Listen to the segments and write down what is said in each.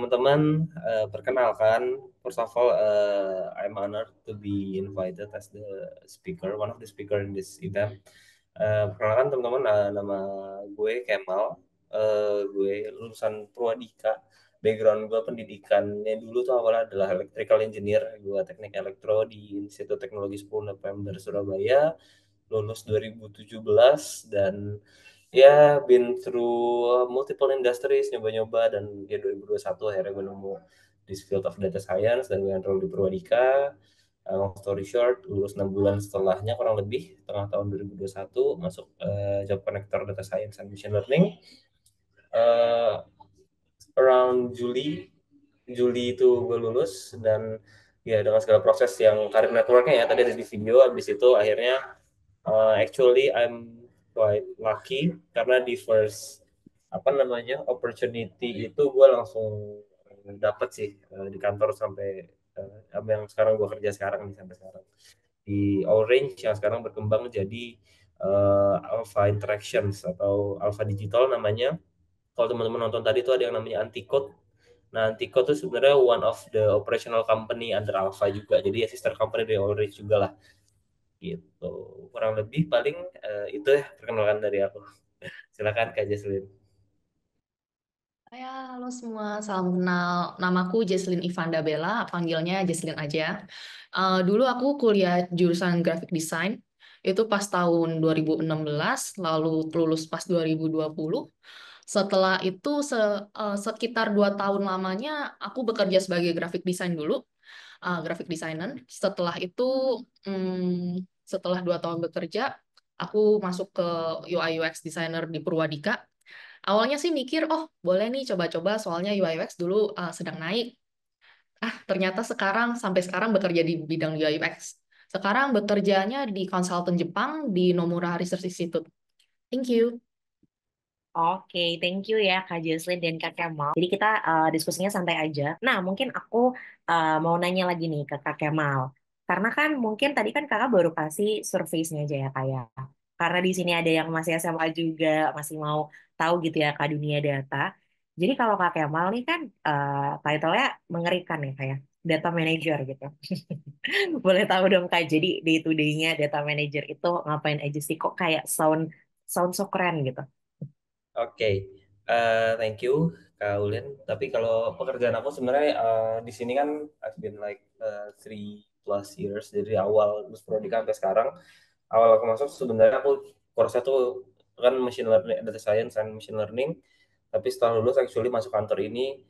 teman-teman, perkenalkan, first of all, I'm honored to be invited as the speaker, one of the speaker in this event. Perkenalkan teman-teman, nama gue Kemal, gue lulusan Purwadika. Background gue pendidikannya dulu tuh awalnya adalah electrical engineer, gue teknik elektro di Institut Teknologi 10 November Surabaya, lulus 2017 dan ya been through multiple industries nyoba-nyoba dan ya 2021 akhirnya gue nemu this field of data science dan gue enroll di Purwadika. Long story short, lulus 6 bulan setelahnya kurang lebih tengah tahun 2021 masuk job connector data science and machine learning. Uh, Around Juli itu gue lulus dan ya dengan segala proses yang karir networknya ya tadi ada di video. Habis itu akhirnya actually I'm quite lucky karena di first apa namanya opportunity itu gue langsung dapet sih di kantor sampai apa yang sekarang gue kerja sekarang nih sampai sekarang di Orange yang sekarang berkembang jadi Alpha Interactions atau Alpha Digital namanya. Kalau teman-teman nonton tadi tuh ada yang namanya Anticode. Nah, Anticode itu sebenarnya one of the operational company under Alpha juga. Jadi ya sister company dari Orange juga lah. Gitu. Kurang lebih paling itu ya perkenalan dari aku. Silakan Kak Jesslyn. Ya, halo semua, salam kenal. Namaku Jesslyn Ivanda Bella, panggilnya Jesslyn aja. Dulu aku kuliah jurusan graphic design, itu pas tahun 2016, lalu lulus pas 2020. Setelah itu sekitar 2 tahun lamanya aku bekerja sebagai graphic design dulu, graphic designer. Setelah itu, setelah 2 tahun bekerja, aku masuk ke UI UX designer di Purwadika. Awalnya sih mikir, oh boleh nih coba-coba soalnya UI UX dulu sedang naik. Ternyata sampai sekarang bekerja di bidang UI UX. Sekarang bekerjanya di konsultan Jepang di Nomura Research Institute. Thank you. Oke, thank you ya Kak Jocelyn dan Kak Kemal. Jadi kita diskusinya santai aja. Nah, mungkin aku mau nanya lagi nih ke Kak Kemal. Karena kan mungkin tadi kan Kakak baru kasih survei-nya aja ya Kak ya. Karena di sini ada yang masih SMA juga, masih mau tahu gitu ya Kak dunia data. Jadi kalau Kak Kemal nih kan title-nya mengerikan ya Kak ya. Data Manager gitu. Boleh tahu dong Kak, jadi day to day-nya Data Manager itu ngapain aja sih? Kok kayak sound sound so keren gitu. Oke, thank you Kak Ulin. Tapi kalau pekerjaan aku sebenarnya di sini kan I've been like 3+ years dari awal lulus prodi sampai sekarang. Awal aku masuk sebenarnya aku course tuh kan machine learning, data science and machine learning. Tapi setelah lulus actually masuk kantor ini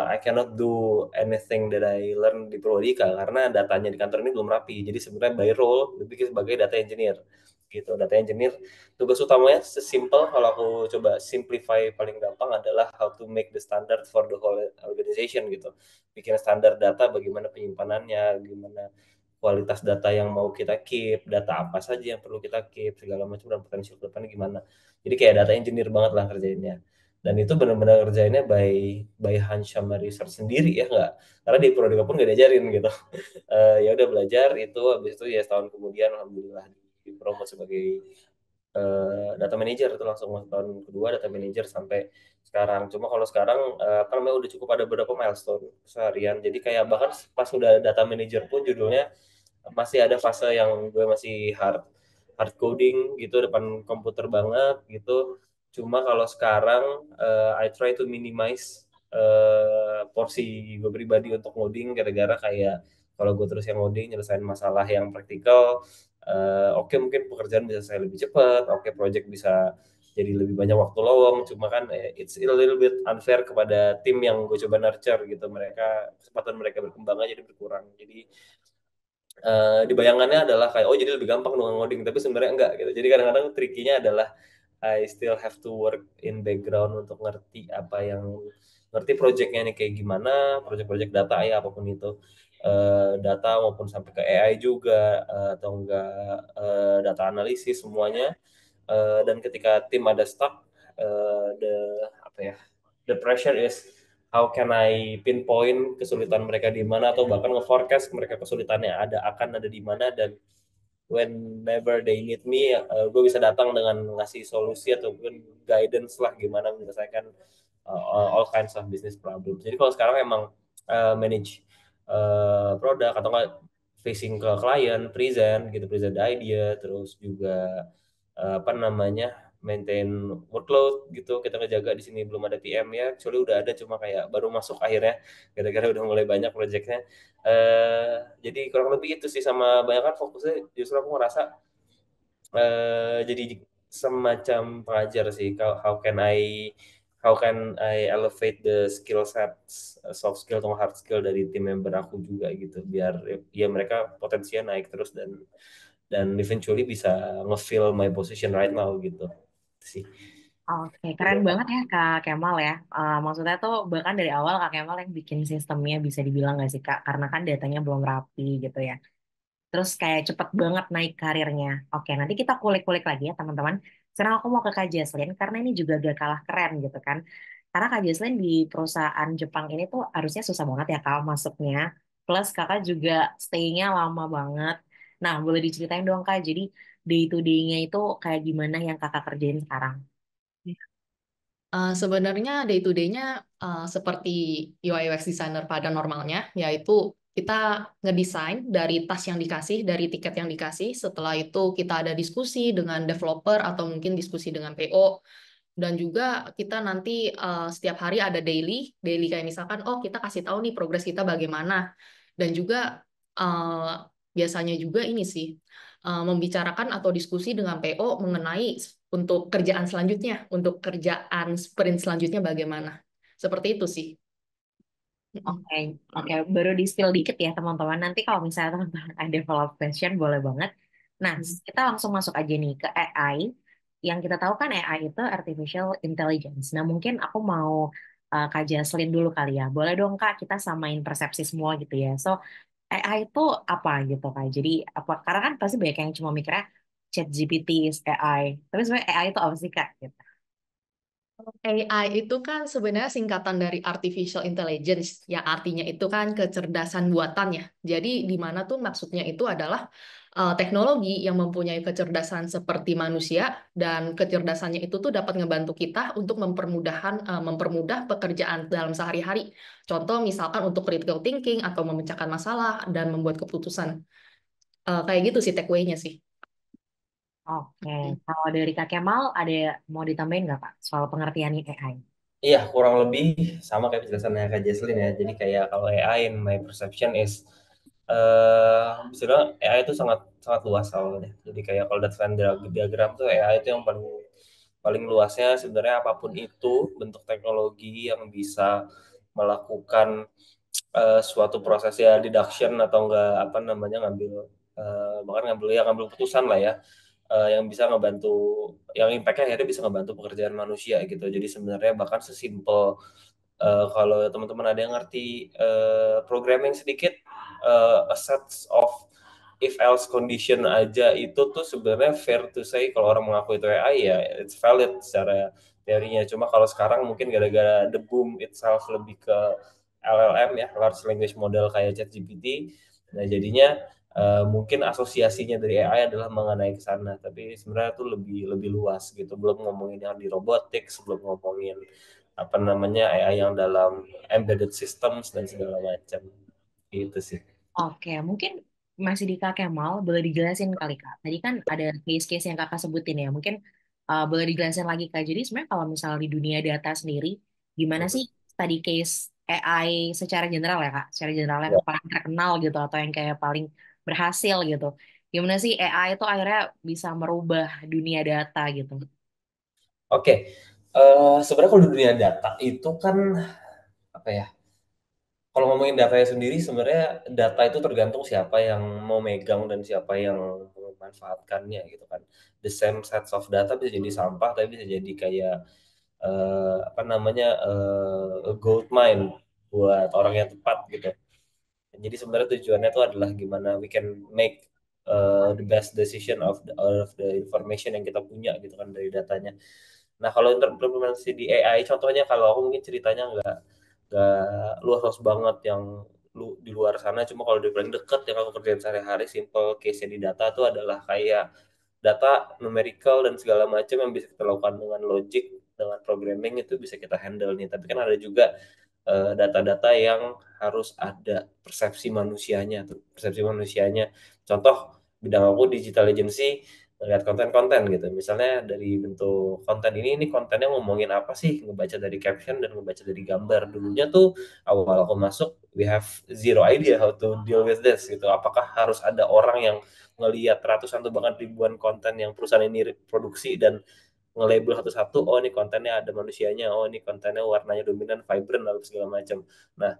I cannot do anything that I learn di Prodika karena datanya di kantor ini belum rapi. Jadi sebenarnya by role lebih sebagai data engineer gitu. Data engineer tugas utamanya sesimpel kalau aku coba simplify paling gampang adalah how to make the standard for the whole organization gitu. Bikin standar data bagaimana penyimpanannya, gimana kualitas data yang mau kita keep, data apa saja yang perlu kita keep, segala macam dan potensial ke depannya gimana. Jadi kayak data engineer banget lah kerjainnya. Dan itu benar-benar kerjainnya by hunch sama research sendiri ya nggak, karena di Prodika pun nggak diajarin gitu. Ya udah belajar itu, habis itu ya setahun kemudian alhamdulillah dipromot sebagai data manager itu langsung masuk tahun kedua data manager sampai sekarang. Cuma kalau sekarang apa namanya udah cukup ada beberapa milestone seharian. Jadi kayak bahkan pas udah data manager pun judulnya masih ada fase yang gue masih hard hard coding gitu depan komputer banget gitu. Cuma kalau sekarang I try to minimize porsi gue pribadi untuk ngoding gara-gara kayak kalau gue terus yang ngoding nyelesain masalah yang praktikal, oke mungkin pekerjaan bisa saya lebih cepat, oke project bisa jadi lebih banyak waktu lowong, cuma kan it's a little bit unfair kepada tim yang gue coba nurture gitu, mereka kesempatan mereka berkembang aja jadi berkurang. Jadi di bayangannya adalah kayak oh jadi lebih gampang dong ngoding, tapi sebenarnya enggak gitu. Jadi kadang-kadang trikinya adalah I still have to work in background untuk ngerti apa yang ngerti projectnya nih kayak gimana, project-project data ya apapun itu. Data maupun sampai ke AI juga atau enggak data analisis semuanya. Dan ketika tim ada stuck, the apa ya, the pressure is how can I pinpoint kesulitan mereka di mana atau bahkan nge-forecast mereka kesulitannya akan ada di mana, dan whenever they need me gue bisa datang dengan ngasih solusi ataupun guidance lah gimana menyelesaikan all kinds of business problems. Jadi kalau sekarang emang manage produk atau nggak facing ke klien, present idea, terus juga apa namanya maintain workload gitu, kita ngejaga di sini belum ada PM ya, kecuali udah ada cuma kayak baru masuk akhirnya, gara-gara udah mulai banyak proyeknya. Jadi kurang lebih itu sih, sama banyak kan fokusnya justru aku ngerasa jadi semacam pengajar sih. How can I elevate the skill sets, soft skill atau hard skill dari tim member aku juga gitu, biar ya mereka potensinya naik terus dan eventually bisa nge-fill my position right now gitu sih. Oke, keren banget ya Kak Kemal ya. Maksudnya tuh bahkan dari awal Kak Kemal yang bikin sistemnya bisa dibilang nggak sih Kak? Karena kan datanya belum rapi gitu ya. Terus kayak cepet banget naik karirnya. Oke, nanti kita kulik-kulik lagi ya teman-teman. Sekarang aku mau ke Kak Jesslyn karena ini juga gak kalah keren gitu kan. Karena Kak Jesslyn di perusahaan Jepang ini tuh harusnya susah banget ya Kak masuknya. Plus kakak juga stay-nya lama banget. Nah, boleh diceritain dong Kak, jadi day to day-nya itu kayak gimana yang kakak kerjain sekarang? Sebenarnya day to day-nya seperti UI UX designer pada normalnya, yaitu kita ngedesain dari task yang dikasih, dari tiket yang dikasih. Setelah itu kita ada diskusi dengan developer atau mungkin diskusi dengan PO. Dan juga kita nanti setiap hari ada daily kayak misalkan, oh kita kasih tahu nih progres kita bagaimana. Dan juga eh, biasanya juga ini sih, membicarakan atau diskusi dengan PO mengenai untuk kerjaan selanjutnya, untuk kerjaan sprint selanjutnya bagaimana. Seperti itu sih. Mm-mm. Oke, oke, baru di spill dikit ya teman-teman. Nanti kalau misalnya teman-teman ada follow-up question, boleh banget. Nah, kita langsung masuk aja nih ke AI. Yang kita tahu kan AI itu artificial intelligence. Nah, mungkin aku mau Kak Jaslyn dulu kali ya. Boleh dong Kak, kita samain persepsi semua gitu ya. So, AI itu apa gitu Kak? Jadi, apa? Karena kan pasti banyak yang cuma mikirnya ChatGPT is AI. Tapi sebenarnya AI itu apa sih Kak? Gitu. AI itu kan sebenarnya singkatan dari artificial intelligence, yang artinya itu kan kecerdasan buatan ya. Jadi di mana tuh maksudnya itu adalah teknologi yang mempunyai kecerdasan seperti manusia, dan kecerdasannya itu tuh dapat ngebantu kita untuk mempermudah pekerjaan dalam sehari-hari. Contoh misalkan untuk critical thinking atau memecahkan masalah dan membuat keputusan. Kayak gitu sih takeaway-nya sih. Oke, kalau dari Kak Kemal ada mau ditambahin nggak Kak soal pengertian AI? Iya, kurang lebih sama kayak penjelasannya Kak Jesslyn ya. Jadi kayak kalau AI in my perception is sebenarnya AI itu sangat sangat luas soalnya. Jadi kayak kalau data Venn diagram tuh AI itu yang paling paling luasnya, sebenarnya apapun itu bentuk teknologi yang bisa melakukan suatu proses ya deduction atau enggak apa namanya ngambil bahkan ngambil keputusan lah ya, yang bisa ngebantu, yang impactnya akhirnya bisa ngebantu pekerjaan manusia gitu. Jadi sebenarnya bahkan sesimpel kalau teman-teman ada yang ngerti programming sedikit, a set of if else condition aja itu tuh sebenarnya fair to say kalau orang mengaku itu AI ya it's valid secara teorinya. Cuma kalau sekarang mungkin gara-gara the boom itself lebih ke LLM ya, large language model kayak ChatGPT. Nah jadinya mungkin asosiasinya dari AI adalah mengenai ke sana, tapi sebenarnya tuh lebih lebih luas gitu. Belum ngomongin yang di robotics, belum ngomongin apa namanya AI yang dalam embedded systems dan segala macam. Itu sih. Oke, mungkin masih di Kak Kemal, boleh dijelasin kali Kak. Tadi kan ada case-case yang Kakak sebutin ya, mungkin boleh dijelasin lagi Kak. Jadi sebenarnya kalau misalnya di dunia data sendiri, gimana sih tadi case AI secara general ya Kak? Secara general yang Ya. paling terkenal gitu, atau yang kayak paling berhasil gitu. Gimana sih AI itu akhirnya bisa merubah dunia data gitu? Oke, sebenarnya kalau di dunia data itu kan apa ya? Kalau ngomongin datanya sendiri, sebenarnya data itu tergantung siapa yang mau megang dan siapa yang memanfaatkannya gitu kan. The same sets of data bisa jadi sampah, tapi bisa jadi kayak apa namanya gold mine buat orang yang tepat gitu. Jadi sebenarnya tujuannya itu adalah gimana we can make the best decision of the information yang kita punya gitu kan dari datanya. Nah kalau implementasi di AI, contohnya kalau aku mungkin ceritanya nggak luas banget yang di luar sana. Cuma kalau di paling deket yang aku kerjain sehari-hari, simple case di data itu adalah kayak data numerical dan segala macam yang bisa kita lakukan dengan logic. dengan programming itu bisa kita handle nih. Tapi kan ada juga data-data yang harus ada persepsi manusianya tuh, persepsi manusianya. Contoh bidang aku digital agency, ngeliat konten-konten gitu. Misalnya dari bentuk konten ini kontennya ngomongin apa sih? Ngebaca dari caption dan ngebaca dari gambar. Dulunya tuh awal aku masuk, we have zero idea how to deal with this gitu. Apakah harus ada orang yang ngelihat ratusan atau bahkan ribuan konten yang perusahaan ini produksi dan nge-label satu-satu, oh ini kontennya ada manusianya, oh ini kontennya warnanya dominan, vibrant, lalu segala macam. Nah,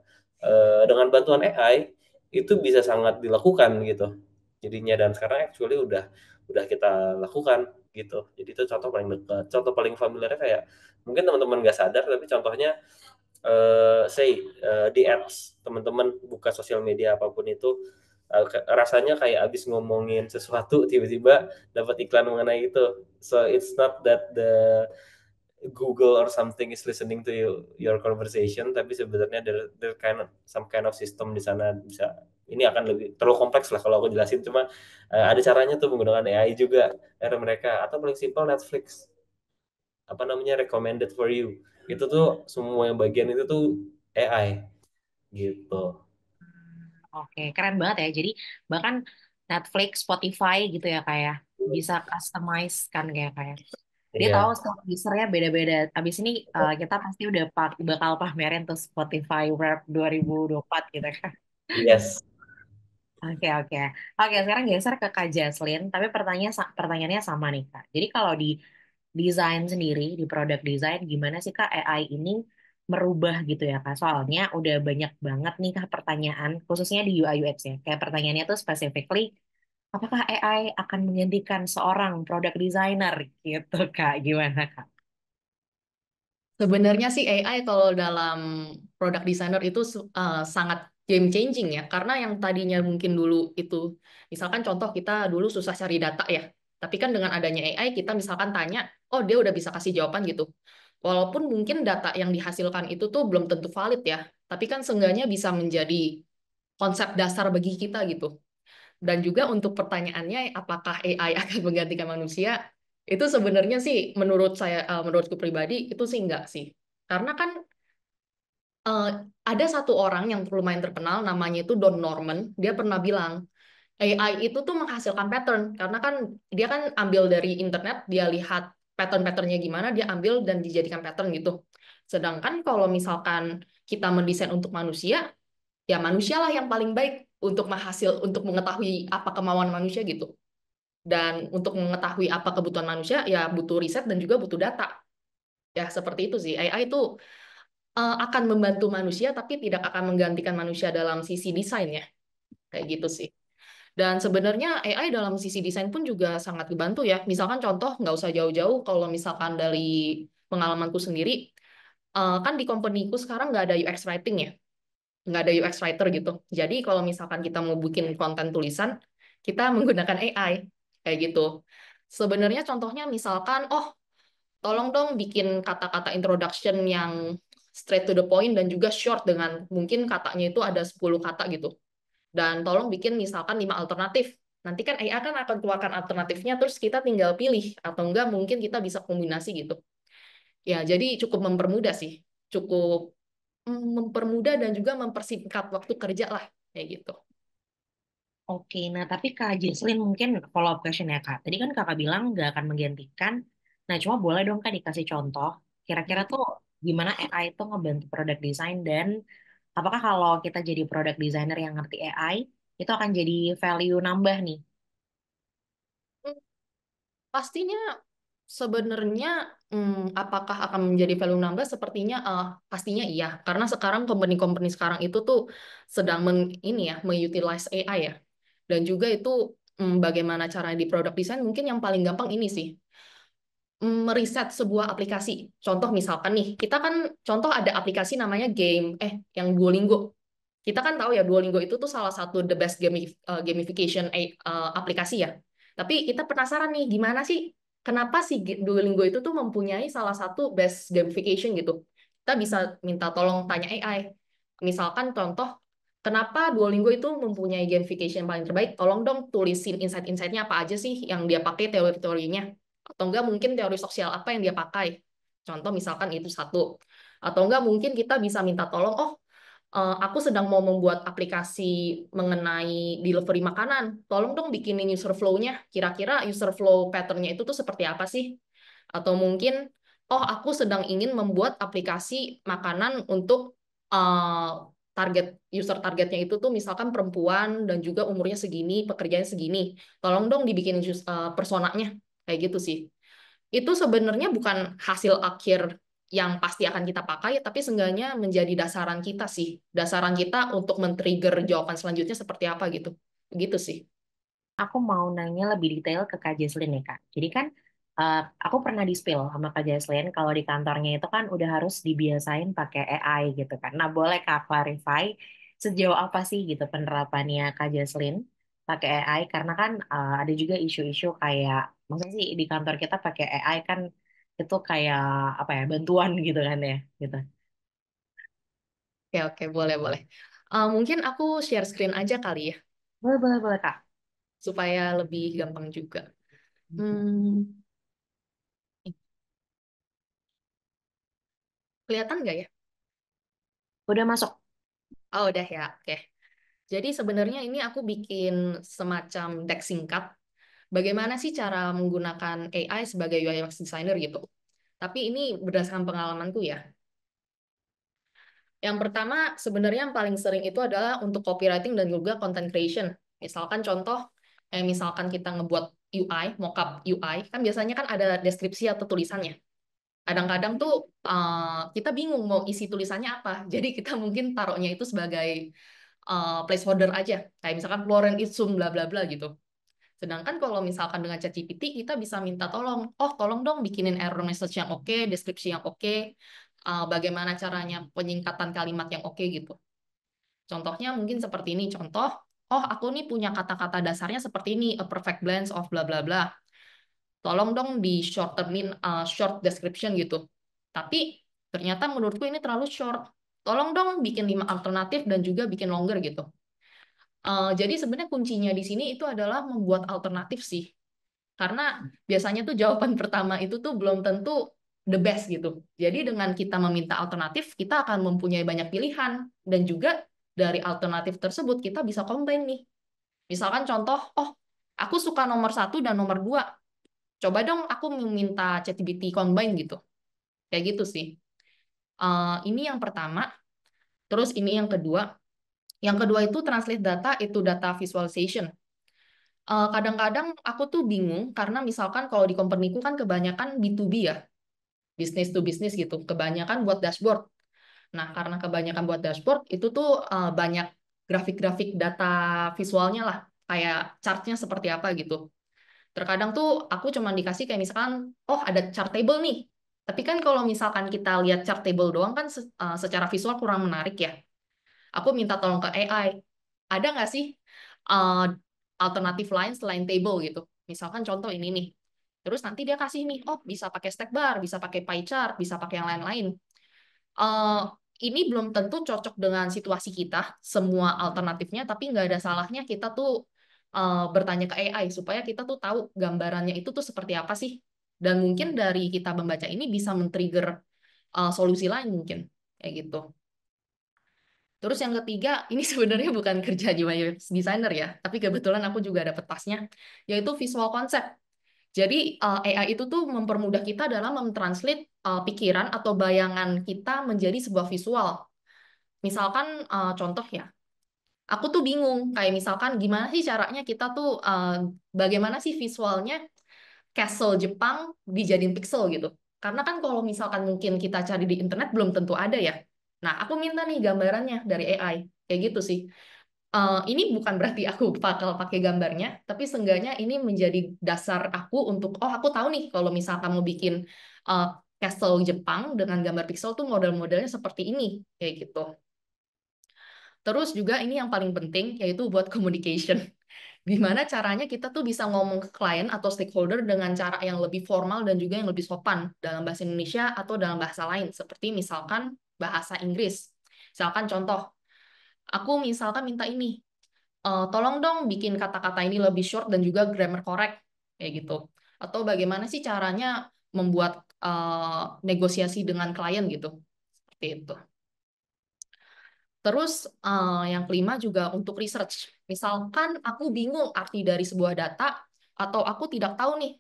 dengan bantuan AI itu bisa sangat dilakukan gitu. Jadinya dan sekarang actually udah kita lakukan gitu. Jadi itu contoh paling dekat, contoh paling familiarnya kayak mungkin teman-teman nggak sadar tapi contohnya di apps teman-teman buka sosial media apapun itu rasanya kayak abis ngomongin sesuatu tiba-tiba dapat iklan mengenai itu. So it's not that the Google or something is listening to your conversation, tapi sebenarnya there kind of some kind of system di sana bisa. Ini akan lebih terlalu kompleks lah kalau aku jelasin, cuma ada caranya tuh menggunakan AI juga mereka, atau paling simpel Netflix apa namanya recommended for you, itu tuh semua yang bagian itu tuh AI gitu. Oke, keren banget ya. Jadi bahkan Netflix, Spotify gitu ya kayak bisa customize kan kayak. Dia tahu Iya, setiap usernya beda-beda. Abis ini kita pasti udah bakal pamerin tuh Spotify Wrap 2024 gitu kan. yes. Oke, oke. Oke, sekarang geser ke Kak Jaslyn. Tapi pertanyaannya sama nih, Kak. Jadi kalau di desain sendiri, di produk desain, gimana sih, Kak, AI ini merubah gitu ya, Kak? Soalnya udah banyak banget nih, Kak, pertanyaan, khususnya di UI UX ya. Kayak pertanyaannya tuh specifically, apakah AI akan menggantikan seorang product designer gitu, Kak? Gimana, Kak? Sebenarnya sih AI kalau dalam product designer itu sangat game changing ya, karena yang tadinya mungkin dulu itu, misalkan contoh kita dulu susah cari data ya, tapi kan dengan adanya AI kita misalkan tanya, oh dia udah bisa kasih jawaban gitu. Walaupun mungkin data yang dihasilkan itu tuh belum tentu valid ya, tapi kan seenggaknya bisa menjadi konsep dasar bagi kita gitu. Dan juga untuk pertanyaannya, apakah AI akan menggantikan manusia? Itu sebenarnya sih menurut saya, menurutku pribadi itu sih enggak sih. Karena kan eh, ada satu orang yang lumayan terkenal, namanya itu Don Norman. Dia pernah bilang AI itu tuh menghasilkan pattern karena kan dia kan ambil dari internet, dia lihat pattern-patternnya gimana, dia ambil dan dijadikan pattern gitu. Sedangkan kalau misalkan kita mendesain untuk manusia, ya manusialah yang paling baik untuk mengetahui apa kemauan manusia gitu. Dan untuk mengetahui apa kebutuhan manusia, ya butuh riset dan juga butuh data. Ya seperti itu sih. AI itu akan membantu manusia, tapi tidak akan menggantikan manusia dalam sisi desain ya. Kayak gitu sih. Dan sebenarnya AI dalam sisi desain pun juga sangat dibantu ya. Misalkan contoh, nggak usah jauh-jauh, kalau misalkan dari pengalamanku sendiri, kan di company-ku sekarang nggak ada UX writing ya. Nggak ada UX writer gitu. Jadi kalau misalkan kita mau bikin konten tulisan, kita menggunakan AI. Kayak gitu. Sebenarnya contohnya misalkan, oh tolong dong bikin kata-kata introduction yang straight to the point dan juga short dengan mungkin katanya itu ada 10 kata gitu. Dan tolong bikin misalkan 5 alternatif. Nanti kan AI kan akan keluarkan alternatifnya, terus kita tinggal pilih. Atau enggak mungkin kita bisa kombinasi gitu. Ya, jadi cukup mempermudah sih. Cukup mempermudah dan juga mempersingkat waktu kerja lah. Kayak gitu. Oke, nah tapi Kak Jesslyn mungkin follow up question ya Kak. Tadi kan Kakak bilang nggak akan menggantikan. Nah cuma boleh dong Kak dikasih contoh. Kira-kira tuh gimana AI itu ngebantu product design dan apakah kalau kita jadi product designer yang ngerti AI itu akan jadi value nambah nih? Pastinya sebenarnya apakah akan menjadi value nambah? Sepertinya pastinya iya, karena sekarang company-company sekarang itu tuh sedang ini ya, mengutilize AI ya. Dan juga itu bagaimana cara di product design mungkin yang paling gampang ini sih, meriset sebuah aplikasi. Contoh misalkan nih, kita kan contoh ada aplikasi namanya yang Duolingo. Kita kan tahu ya Duolingo itu tuh salah satu the best gamification aplikasi ya. Tapi kita penasaran nih gimana sih kenapa sih Duolingo itu tuh mempunyai salah satu best gamification gitu. Kita bisa minta tolong tanya AI. Misalkan contoh kenapa Duolingo itu mempunyai gamification paling terbaik? Tolong dong tulisin insight-insightnya apa aja sih yang dia pakai teori-teorinya. Atau enggak mungkin teori sosial apa yang dia pakai. Contoh misalkan itu satu. Atau enggak mungkin kita bisa minta tolong, oh aku sedang mau membuat aplikasi mengenai delivery makanan. Tolong dong bikinin user flow-nya. Kira-kira user flow pattern-nya itu tuh seperti apa sih? Atau mungkin, oh aku sedang ingin membuat aplikasi makanan untuk user targetnya itu tuh misalkan perempuan dan juga umurnya segini, pekerjaannya segini. Tolong dong dibikinin personanya. Kayak gitu sih. Itu sebenarnya bukan hasil akhir yang pasti akan kita pakai, tapi seenggaknya menjadi dasaran kita sih. Dasaran kita untuk men-trigger jawaban selanjutnya seperti apa gitu. Begitu sih. Aku mau nanya lebih detail ke Kak Jesslyn ya Kak. Jadi kan aku pernah di-spill sama Kak Jesslyn kalau di kantornya itu kan udah harus dibiasain pakai AI gitu kan. Nah boleh Kak clarify sejauh apa sih gitu penerapannya Kak Jesslyn pakai AI? Karena kan ada juga isu-isu kayak, maksudnya sih di kantor kita pakai AI kan itu kayak apa ya, bantuan gitu kan ya gitu. Oke, oke, boleh, boleh. Mungkin aku share screen aja kali ya, Boleh, boleh, boleh Kak. supaya lebih gampang juga. Hmm, kelihatan nggak ya? Udah masuk. Oh, udah ya, oke. Jadi sebenarnya ini aku bikin semacam deck singkat. Bagaimana sih cara menggunakan AI sebagai UI UX designer gitu. Tapi ini berdasarkan pengalamanku ya. Yang pertama, sebenarnya yang paling sering itu adalah untuk copywriting dan juga content creation. Misalkan contoh, misalkan kita ngebuat UI, mockup UI, kan biasanya kan ada deskripsi atau tulisannya. Kadang-kadang tuh kita bingung mau isi tulisannya apa. Jadi kita mungkin taruhnya itu sebagai placeholder aja. Kayak misalkan Floren Itsum bla bla bla gitu. Sedangkan kalau misalkan dengan ChatGPT, kita bisa minta tolong, oh tolong dong bikinin error message yang oke, deskripsi yang oke, bagaimana caranya penyingkatan kalimat yang oke gitu. Contohnya mungkin seperti ini, contoh, oh aku nih punya kata-kata dasarnya seperti ini, a perfect blend of bla bla bla. Tolong dong di shortenin, short description gitu. Tapi ternyata menurutku ini terlalu short. Tolong dong bikin 5 alternatif dan juga bikin longer gitu. Jadi sebenarnya kuncinya di sini itu adalah membuat alternatif sih. Karena biasanya tuh jawaban pertama itu tuh belum tentu the best gitu. Jadi dengan kita meminta alternatif, kita akan mempunyai banyak pilihan. Dan juga dari alternatif tersebut kita bisa combine nih. Misalkan contoh, oh aku suka nomor satu dan nomor dua. Coba dong aku meminta ChatGPT combine gitu. Kayak gitu sih. Ini yang pertama. Terus ini yang kedua. Yang kedua itu translate data itu data visualization. Kadang-kadang aku tuh bingung karena misalkan kalau di company-ku kan kebanyakan B2B ya, business to business gitu, kebanyakan buat dashboard. Nah, karena kebanyakan buat dashboard itu tuh banyak grafik-grafik data visualnya lah, kayak chart-nya seperti apa gitu. Terkadang tuh aku cuma dikasih kayak misalkan, oh ada chart table nih. Tapi kan kalau misalkan kita lihat chart table doang kan secara visual kurang menarik ya. Aku minta tolong ke AI, ada nggak sih uh, alternatif lain selain table gitu? Misalkan contoh ini nih. Terus nanti dia kasih nih, oh bisa pakai stack bar, bisa pakai pie chart, bisa pakai yang lain-lain. Uh, ini belum tentu cocok dengan situasi kita, semua alternatifnya, tapi nggak ada salahnya kita tuh bertanya ke AI supaya kita tuh tahu gambarannya itu tuh seperti apa sih. Dan mungkin dari kita membaca ini bisa men-trigger solusi lain mungkin, kayak gitu. Terus yang ketiga, ini sebenarnya bukan kerja UI UX designer ya, tapi kebetulan aku juga dapat tasnya, yaitu visual concept. Jadi AI itu tuh mempermudah kita dalam mentranslate pikiran atau bayangan kita menjadi sebuah visual. Misalkan contoh ya, aku tuh bingung, kayak misalkan gimana sih caranya kita tuh, bagaimana sih visualnya castle Jepang dijadiin pixel gitu. Karena kan kalau misalkan mungkin kita cari di internet belum tentu ada ya. Nah, aku minta nih gambarannya dari AI. Kayak gitu sih. Ini bukan berarti aku bakal pakai gambarnya, tapi seenggaknya ini menjadi dasar aku untuk, oh aku tahu nih kalau misalkan mau bikin uh, castle Jepang dengan gambar pixel tuh model-modelnya seperti ini. Kayak gitu. Terus juga ini yang paling penting, yaitu buat communication. Gimana caranya kita tuh bisa ngomong ke klien atau stakeholder dengan cara yang lebih formal dan juga yang lebih sopan dalam bahasa Indonesia atau dalam bahasa lain, seperti misalkan bahasa Inggris. Misalkan contoh, aku misalkan minta ini, tolong dong bikin kata-kata ini lebih short dan juga grammar correct, kayak gitu. Atau bagaimana sih caranya membuat negosiasi dengan klien gitu. Seperti itu. Terus yang kelima juga untuk research. Misalkan aku bingung arti dari sebuah data atau aku tidak tahu nih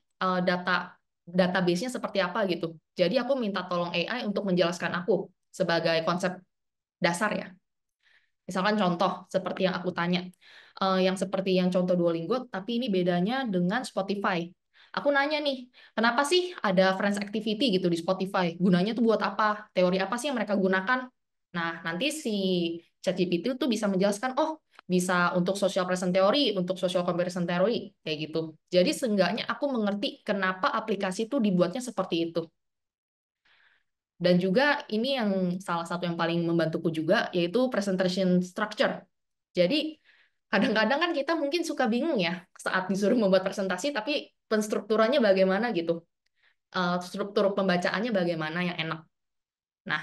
database-nya seperti apa gitu. Jadi aku minta tolong AI untuk menjelaskan aku sebagai konsep dasar ya. Misalkan contoh seperti yang aku tanya, yang seperti yang contoh Duolingo, tapi ini bedanya dengan Spotify. Aku nanya nih, kenapa sih ada friends activity gitu di Spotify? Gunanya tuh buat apa? Teori apa sih yang mereka gunakan? Nah, nanti si ChatGPT itu bisa menjelaskan, oh, bisa untuk social present theory, untuk social comparison theory, kayak gitu. Jadi seenggaknya aku mengerti kenapa aplikasi itu dibuatnya seperti itu. Dan juga ini yang salah satu yang paling membantuku juga, yaitu presentation structure. Jadi kadang-kadang kan kita mungkin suka bingung ya saat disuruh membuat presentasi, tapi penstrukturannya bagaimana gitu. Struktur pembacaannya bagaimana yang enak. Nah,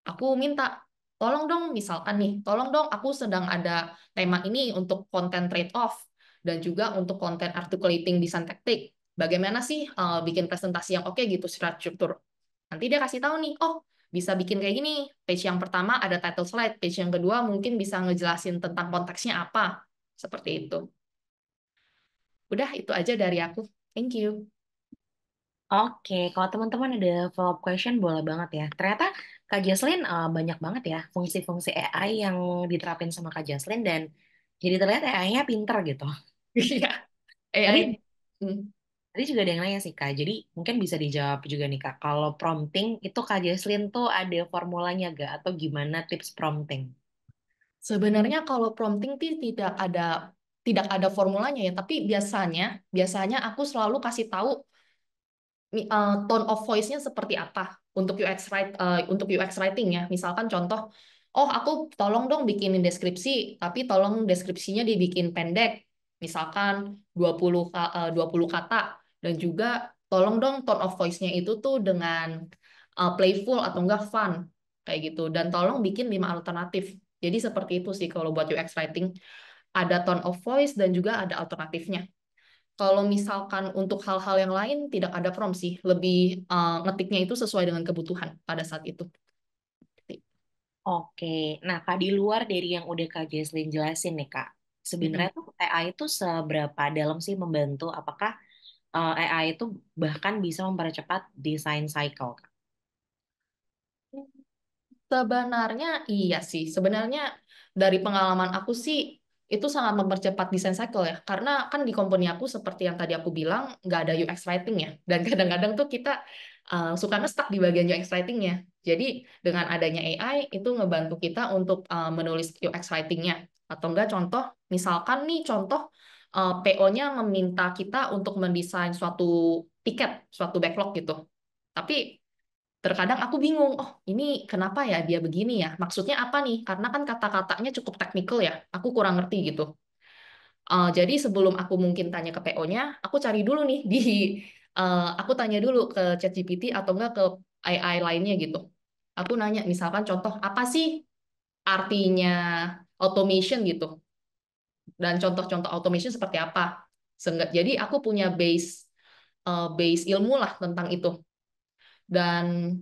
aku minta, tolong dong misalkan nih, tolong dong aku sedang ada tema ini untuk content trade-off, dan juga untuk content articulating design tactic. Bagaimana sih bikin presentasi yang oke gitu secara struktur. Nanti dia kasih tahu nih, oh bisa bikin kayak gini. Page yang pertama ada title slide, page yang kedua mungkin bisa ngejelasin tentang konteksnya apa. Seperti itu. Udah, itu aja dari aku. Thank you. Oke, kalau teman-teman ada follow-up question boleh banget ya. Ternyata Kak Jaslyn banyak banget ya fungsi-fungsi AI yang diterapin sama Kak Jaslyn dan jadi terlihat AI-nya pinter gitu. Iya, AI. Tadi Hmm. tadi juga ada yang nanya sih Kak, jadi mungkin bisa dijawab juga nih Kak. Kalau prompting itu Kak Jaslyn tuh ada formulanya gak atau gimana tips prompting? Sebenarnya kalau prompting tidak ada formulanya ya, tapi biasanya biasanya aku selalu kasih tahu tone of voice-nya seperti apa untuk UX writing ya. Misalkan contoh, oh aku tolong dong bikinin deskripsi, tapi tolong deskripsinya dibikin pendek. Misalkan 20 kata, dan juga tolong dong tone of voice-nya itu tuh dengan playful atau enggak fun kayak gitu, dan tolong bikin 5 alternatif. Jadi seperti itu sih kalau buat UX writing, ada tone of voice dan juga ada alternatifnya. Kalau misalkan untuk hal-hal yang lain tidak ada prompt sih, lebih ngetiknya itu sesuai dengan kebutuhan pada saat itu. Oke, nah Kak di luar dari yang udah Kak Jaslyn jelasin nih Kak, sebenarnya Mm-mm. tuh AI itu seberapa dalam sih membantu? Apakah AI itu bahkan bisa mempercepat desain cycle Kak? Sebenarnya iya sih. Sebenarnya dari pengalaman aku sih itu sangat mempercepat desain cycle ya. Karena kan di company aku seperti yang tadi aku bilang nggak ada UX writing ya. Dan kadang-kadang tuh kita suka nge-stuck di bagian UX writing-nya. Jadi dengan adanya AI itu ngebantu kita untuk menulis UX writing-nya. Atau enggak contoh, misalkan nih contoh PO-nya meminta kita untuk mendesain suatu tiket, suatu backlog gitu. Tapi terkadang aku bingung, oh ini kenapa ya dia begini ya? Maksudnya apa nih? Karena kan kata-katanya cukup teknikal ya, aku kurang ngerti gitu. Jadi sebelum aku mungkin tanya ke PO-nya, aku cari dulu nih aku tanya dulu ke ChatGPT atau enggak ke AI lainnya gitu. Aku nanya, misalkan contoh, apa sih artinya automation gitu? Dan contoh-contoh automation seperti apa? Jadi aku punya base ilmu lah tentang itu. Dan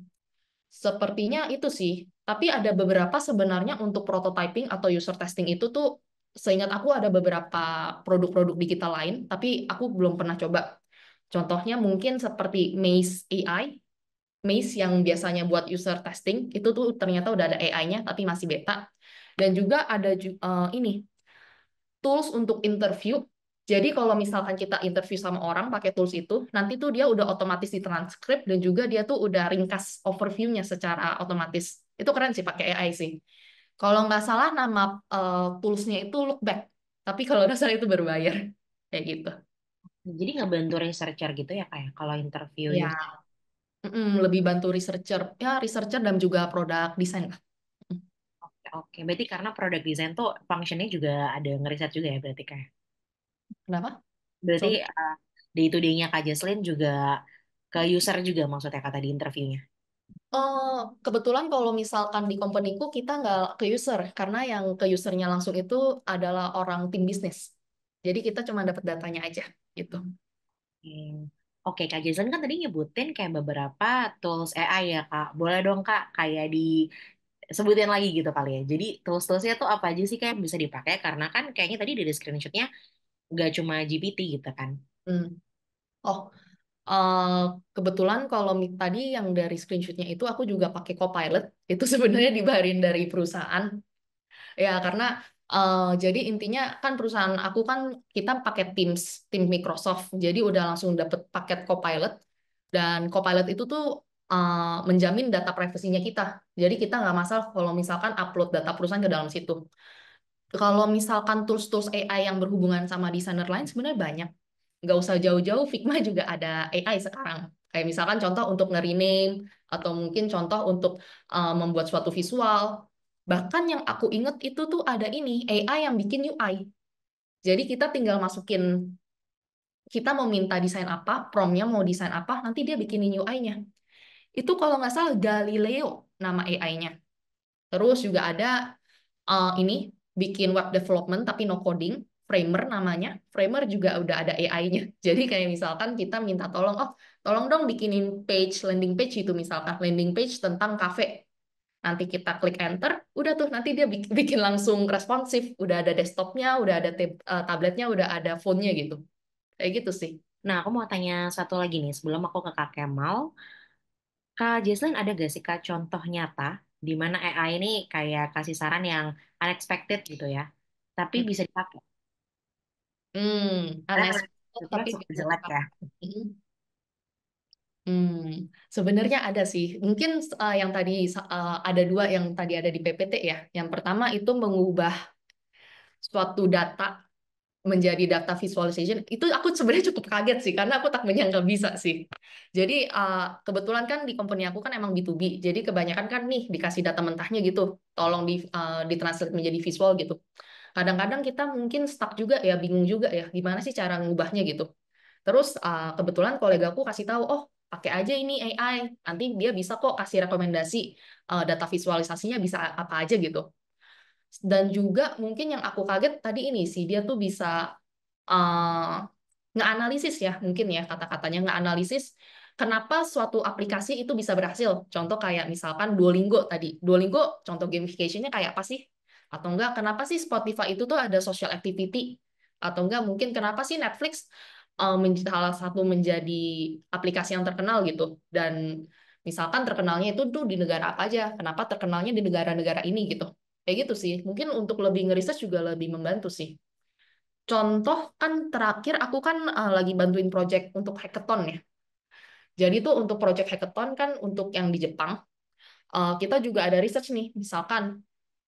sepertinya itu sih. Tapi ada beberapa sebenarnya untuk prototyping atau user testing itu tuh seingat aku ada beberapa produk-produk digital lain, tapi aku belum pernah coba. Contohnya mungkin seperti Maze AI. Maze yang biasanya buat user testing, itu tuh ternyata udah ada AI-nya, tapi masih beta. Dan juga ada ini, tools untuk interview. Jadi kalau misalkan kita interview sama orang pakai tools itu, nanti tuh dia udah otomatis ditranskrip dan juga dia tuh udah ringkas overview-nya secara otomatis. Itu keren sih pakai AI sih. Kalau nggak salah nama tools-nya itu Lookback. Tapi kalau nggak salah itu berbayar. Kayak gitu. Jadi ngebantu researcher gitu ya kayak kalau interview Ya, user. lebih bantu researcher. Ya, researcher dan juga produk desain lah. Mm. Oke, oke. Berarti karena produk desain tuh functionnya juga ada ngeriset juga ya berarti kayak. Kenapa? Berarti Sorry. day to day-nya Kak Jaslyn juga ke user juga maksudnya kata di interviewnya. Kebetulan kalau misalkan di company-ku kita nggak ke user, karena yang ke usernya langsung itu adalah orang tim bisnis. Jadi kita cuma dapat datanya aja gitu. Hmm. Oke, Kak Jason kan tadi nyebutin kayak beberapa tools AI ya, Kak. Boleh dong, Kak, kayak disebutin lagi gitu kali ya. Jadi tools-toolsnya tuh apa aja sih kayak yang bisa dipakai? Karena kan kayaknya tadi dari screenshotnya nggak cuma GPT gitu kan. Hmm. Oh, eh, kebetulan kalau tadi yang dari screenshotnya itu aku juga pakai Copilot. Itu sebenarnya dibayarin dari perusahaan. Ya, karena jadi intinya kan perusahaan aku kan kita pakai Teams, tim Microsoft. Jadi udah langsung dapet paket Copilot. Dan Copilot itu tuh menjamin data privasinya kita. Jadi kita nggak masalah kalau misalkan upload data perusahaan ke dalam situ. Kalau misalkan tools-tools AI yang berhubungan sama desainer lain sebenarnya banyak. Nggak usah jauh-jauh, Figma juga ada AI sekarang. Kayak misalkan contoh untuk nge-rename, atau mungkin contoh untuk membuat suatu visual. Bahkan yang aku inget itu tuh ada ini, AI yang bikin UI. Jadi kita tinggal masukin, kita mau minta desain apa, promptnya mau desain apa, nanti dia bikinin UI-nya. Itu kalau nggak salah Galileo nama AI-nya. Terus juga ada ini bikin web development tapi no coding, Framer namanya. Framer juga udah ada AI-nya. Jadi kayak misalkan kita minta tolong, oh tolong dong bikinin page, landing page itu misalkan, landing page tentang cafe. Nanti kita klik enter, udah tuh nanti dia bikin langsung responsif. Udah ada desktopnya, udah ada tabletnya, udah ada phone-nya gitu. Kayak gitu sih. Nah, aku mau tanya satu lagi nih sebelum aku ke Kak Kemal. Kak Jesslyn ada gak sih Kak contoh nyata di mana AI ini kayak kasih saran yang unexpected gitu ya, tapi bisa dipakai. Karena Unexpected unexpected tapi suka bisa jelek ya. dipakai. Sebenarnya ada sih. Mungkin yang tadi ada dua yang tadi ada di PPT ya. Yang pertama itu mengubah suatu data menjadi data visualization. Itu aku sebenarnya cukup kaget sih karena aku tak menyangka bisa sih. Jadi kebetulan kan di company aku kan emang B2B. Jadi kebanyakan kan nih dikasih data mentahnya gitu. Tolong ditranslate menjadi visual gitu. Kadang-kadang kita mungkin stuck juga ya, bingung juga ya gimana sih cara ngubahnya gitu. Terus kebetulan kolegaku kasih tahu, oh pakai aja ini AI, nanti dia bisa kok kasih rekomendasi data visualisasinya bisa apa aja gitu. Dan juga mungkin yang aku kaget tadi ini sih, dia tuh bisa uh, ngeanalisis ya, mungkin ya kata-katanya ngeanalisis kenapa suatu aplikasi itu bisa berhasil. Contoh kayak misalkan Duolingo tadi. Duolingo contoh gamification-nya kayak apa sih? Atau enggak, kenapa sih Spotify itu tuh ada social activity? Atau enggak, mungkin kenapa sih Netflix salah satu menjadi aplikasi yang terkenal gitu. Dan misalkan terkenalnya itu tuh di negara apa aja? Kenapa terkenalnya di negara-negara ini gitu. Kayak gitu sih. Mungkin untuk lebih ngeriset juga lebih membantu sih. Contoh kan terakhir aku kan lagi bantuin project untuk hackathon ya. Jadi tuh untuk project hackathon kan untuk yang di Jepang, kita juga ada research nih. Misalkan,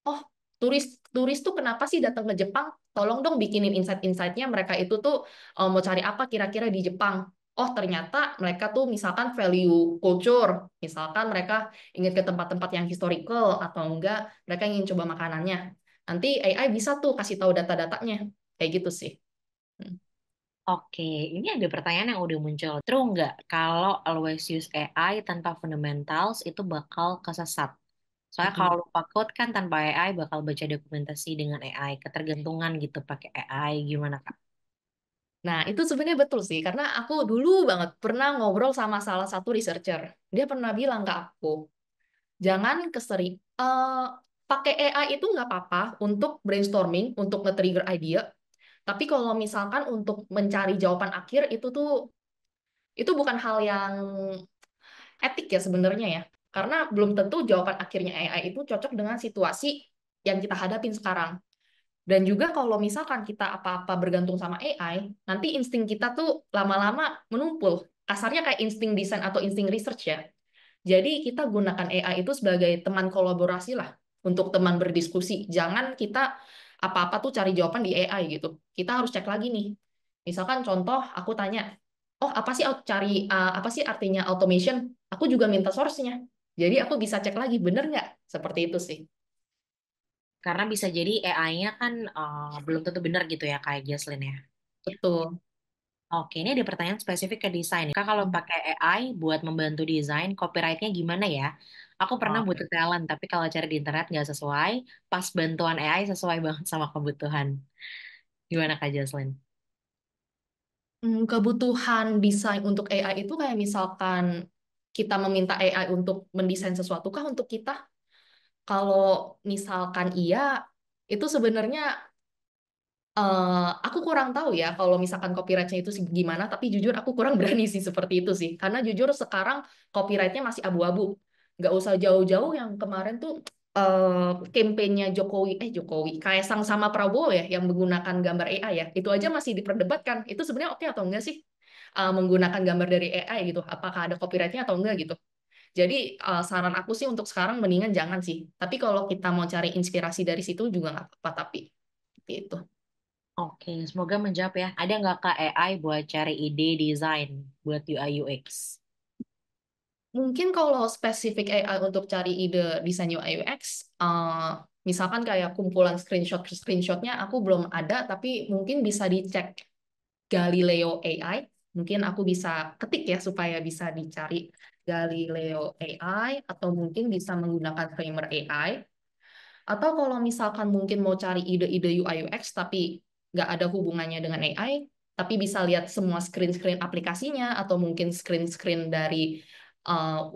oh turis turis tuh kenapa sih datang ke Jepang? Tolong dong bikinin insight-insightnya mereka itu tuh mau cari apa kira-kira di Jepang. Oh ternyata mereka tuh misalkan value culture, misalkan mereka ingin ke tempat-tempat yang historical atau enggak mereka ingin coba makanannya. Nanti AI bisa tuh kasih tahu data-datanya. Kayak gitu sih. Hmm. Oke, ini ada pertanyaan yang udah muncul. True nggak kalau always use AI tanpa fundamentals itu bakal kesesat? Soalnya kalau Mm-mm. lupa code kan tanpa AI bakal baca dokumentasi dengan AI, ketergantungan gitu pakai AI, gimana Kak? Nah, itu sebenarnya betul sih, karena aku dulu banget pernah ngobrol sama salah satu researcher. Dia pernah bilang ke aku, jangan kesering, pakai AI itu nggak apa-apa untuk brainstorming, untuk nge-trigger ide, tapi kalau misalkan untuk mencari jawaban akhir, itu bukan hal yang etik ya sebenarnya ya. Karena belum tentu jawaban akhirnya AI itu cocok dengan situasi yang kita hadapin sekarang. Dan juga kalau misalkan kita apa-apa bergantung sama AI, nanti insting kita tuh lama-lama menumpul. Kasarnya kayak insting desain atau insting research ya. Jadi kita gunakan AI itu sebagai teman kolaborasi lah untuk teman berdiskusi. Jangan kita apa-apa tuh cari jawaban di AI gitu. Kita harus cek lagi nih. Misalkan contoh aku tanya, oh apa sih apa sih artinya automation? Aku juga minta source-nya. Jadi aku bisa cek lagi bener nggak? Seperti itu sih. Karena bisa jadi AI-nya kan belum tentu benar gitu ya kayak Jaslyn ya. Betul. Oke, ini ada pertanyaan spesifik ke desain. Kak, kalau pakai AI buat membantu desain, copyright-nya gimana ya? Aku pernah Oh. butuh talent, tapi kalau cari di internet nggak sesuai, pas bantuan AI sesuai banget sama kebutuhan. Gimana Kak Jocelyn? Kebutuhan desain untuk AI itu kayak misalkan kita meminta AI untuk mendesain sesuatu kah untuk kita? Kalau misalkan iya, itu sebenarnya aku kurang tahu ya kalau misalkan copyrightnya itu gimana, tapi jujur aku kurang berani sih seperti itu sih. Karena jujur sekarang copyrightnya masih abu-abu. Nggak usah jauh-jauh yang kemarin tuh kampanyenya Jokowi, Kaisang sama Prabowo ya yang menggunakan gambar AI ya. Itu aja masih diperdebatkan. Itu sebenarnya oke atau enggak sih menggunakan gambar dari AI gitu? Apakah ada copyrightnya atau enggak gitu? Jadi saran aku sih untuk sekarang mendingan jangan sih. Tapi kalau kita mau cari inspirasi dari situ juga nggak apa-apa tapi itu. Oke, semoga menjawab ya. Ada nggak Kak AI buat cari ide desain buat UI UX? Mungkin kalau spesifik AI untuk cari ide desain UI UX, misalkan kayak kumpulan screenshotnya aku belum ada, tapi mungkin bisa dicek Galileo AI. Mungkin aku bisa ketik ya supaya bisa dicari Galileo AI, atau mungkin bisa menggunakan Framer AI. Atau kalau misalkan mungkin mau cari ide-ide UI UX tapi nggak ada hubungannya dengan AI, tapi bisa lihat semua screen-screen aplikasinya atau mungkin screen-screen dari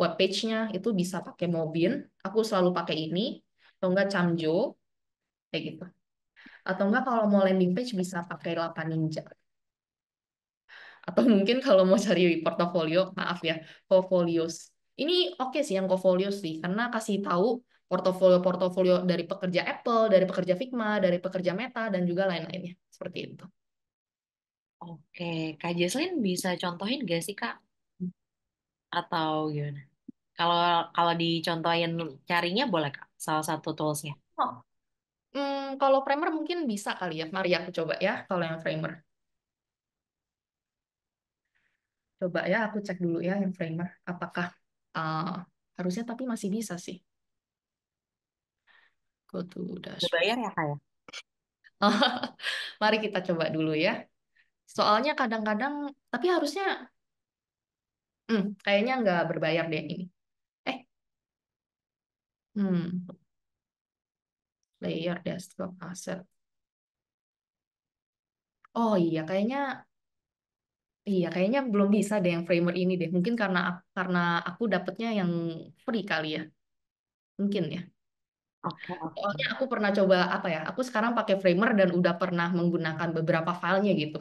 web page-nya, itu bisa pakai Mobin. Aku selalu pakai ini, atau enggak Camjo, kayak gitu. Atau enggak kalau mau landing page bisa pakai 8 Ninja. Atau mungkin kalau mau cari portofolio, maaf ya, Cofolios. Ini oke sih yang Cofolios sih, karena kasih tahu portofolio-portofolio dari pekerja Apple, dari pekerja Figma, dari pekerja Meta, dan juga lain-lainnya. Seperti itu. Oke, Kak Jesslyn bisa contohin gak sih Kak? Atau gimana? Kalau kalau dicontohin carinya boleh Kak, salah satu toolsnya. Oh, kalau Framer mungkin bisa kali ya. Mari aku coba ya, kalau yang Framer. Coba ya, aku cek dulu ya yang Framer. Apakah uh, harusnya tapi masih bisa sih. Go to Udah dashboard. bayar ya Kak ya? Mari kita coba dulu ya. Soalnya kadang-kadang, tapi harusnya, kayaknya nggak berbayar deh ini. Eh, hmm, layer desktop asset. Oh iya kayaknya belum bisa deh yang Framer ini deh. Mungkin karena aku dapetnya yang free kali ya. Mungkin ya. Oke, oke. Soalnya aku pernah coba apa ya? Aku sekarang pakai Framer dan udah pernah menggunakan beberapa filenya gitu.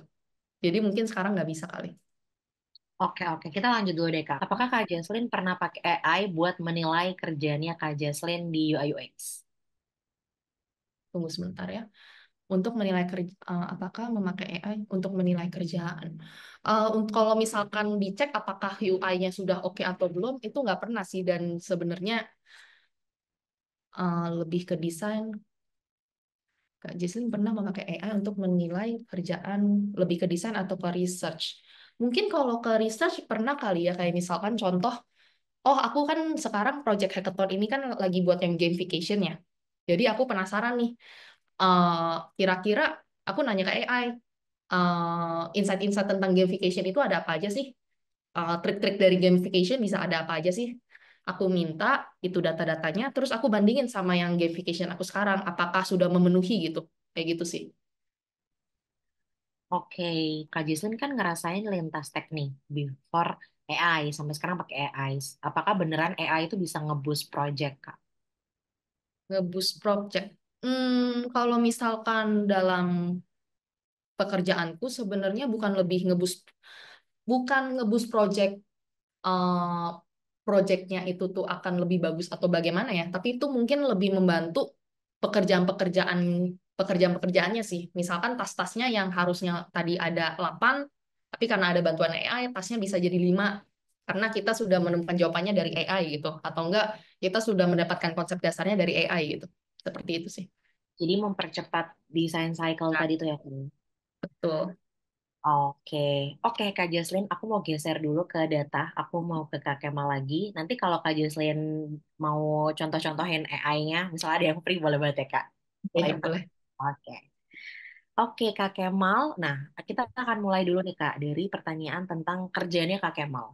Jadi mungkin sekarang nggak bisa kali. Oke, oke. Kita lanjut dulu deh Kak. Apakah Kak Jesslyn pernah pakai AI buat menilai kerjanya Kak Jesslyn di UI UX? Tunggu sebentar ya. Untuk menilai kerja, apakah memakai AI untuk menilai kerjaan? Kalau misalkan dicek apakah UI-nya sudah oke atau belum, itu nggak pernah sih. Dan sebenarnya lebih ke desain. Kak Jesslyn pernah memakai AI untuk menilai kerjaan lebih ke desain atau ke research. Mungkin kalau ke research pernah kali ya, kayak misalkan contoh, oh aku kan sekarang project hackathon ini kan lagi buat yang gamification ya. Jadi aku penasaran nih, kira-kira aku nanya ke AI, insight-insight tentang gamification itu ada apa aja sih? Trik-trik dari gamification bisa ada apa aja sih? Aku minta itu data-datanya, terus aku bandingin sama yang gamification aku sekarang, apakah sudah memenuhi gitu. Kayak gitu sih. Oke, Kak Jesslyn kan ngerasain lintas teknik before AI sampai sekarang pakai AI. Apakah beneran AI itu bisa ngeboost project Kak? Ngebus project. Kalau misalkan dalam pekerjaanku sebenarnya bukan ngebus project, eh, projectnya itu tuh akan lebih bagus atau bagaimana ya, tapi itu mungkin lebih membantu pekerjaan-pekerjaan pekerjaan-pekerjaannya sih. Misalkan tas-tasnya yang harusnya tadi ada 8, tapi karena ada bantuan AI, tasnya bisa jadi 5 karena kita sudah menemukan jawabannya dari AI gitu. Atau enggak, kita sudah mendapatkan konsep dasarnya dari AI gitu. Seperti itu sih. Jadi mempercepat desain cycle Nah, tadi tuh ya Kak? betul. Oke, oke Kak Jocelyn, aku mau geser dulu ke data. Aku mau ke Kak Kemal lagi. Nanti kalau Kak Jocelyn mau contoh-contohin AI-nya, misalnya ada yang free boleh banget ya Kak. Boleh, Lain boleh. Oke. Oke Kak Kemal. Nah, kita akan mulai dulu nih Kak dari pertanyaan tentang kerjanya Kak Kemal.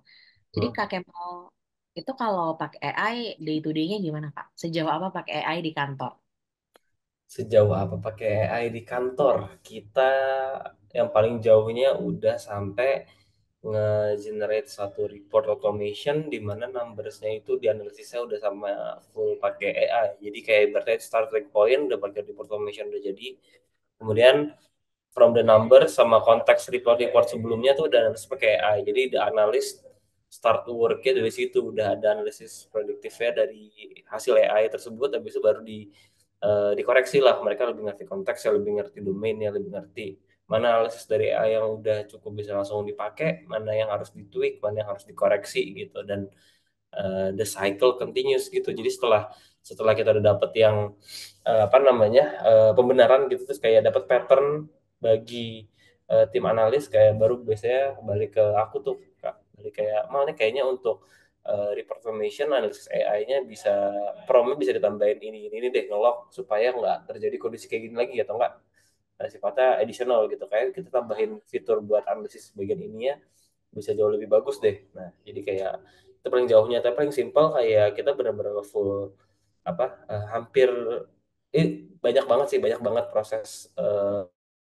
Jadi Hmm. Kak Kemal itu kalau pakai AI day to day-nya gimana Kak? Sejauh apa pakai AI di kantor? Sejauh apa pakai AI di kantor? Kita yang paling jauhnya udah sampai nge-generate satu report automation di mana numbersnya itu dianalisisnya udah sama full pakai AI. Jadi kayak berarti starting point udah pakai report automation udah jadi. Kemudian from the number sama konteks report-report sebelumnya tuh udah analisis pakai AI. Jadi the analyst start to work-nya dari situ udah ada analisis prediktifnya dari hasil AI tersebut, habis itu baru dikoreksi lah. Mereka lebih ngerti konteksnya, lebih ngerti domainnya, lebih ngerti mana analisis dari AI yang udah cukup bisa langsung dipakai, mana yang harus ditweak, mana yang harus dikoreksi gitu. Dan the cycle continues gitu. Jadi setelah setelah kita udah dapet yang apa namanya pembenaran gitu, terus kayak dapat pattern bagi tim analis, kayak baru biasanya balik ke aku tuh Kak. Balik kayak mal nih kayaknya untuk report formation analisis AI-nya bisa promnya bisa ditambahin ini deh ngelok supaya nggak terjadi kondisi kayak gini lagi atau enggak sifatnya additional gitu, kayak kita tambahin fitur buat analisis bagian ini ya bisa jauh lebih bagus deh. Nah, jadi kayak itu paling jauhnya, tapi paling simpel kayak kita benar-benar full apa hampir eh, banyak banget sih, banyak banget proses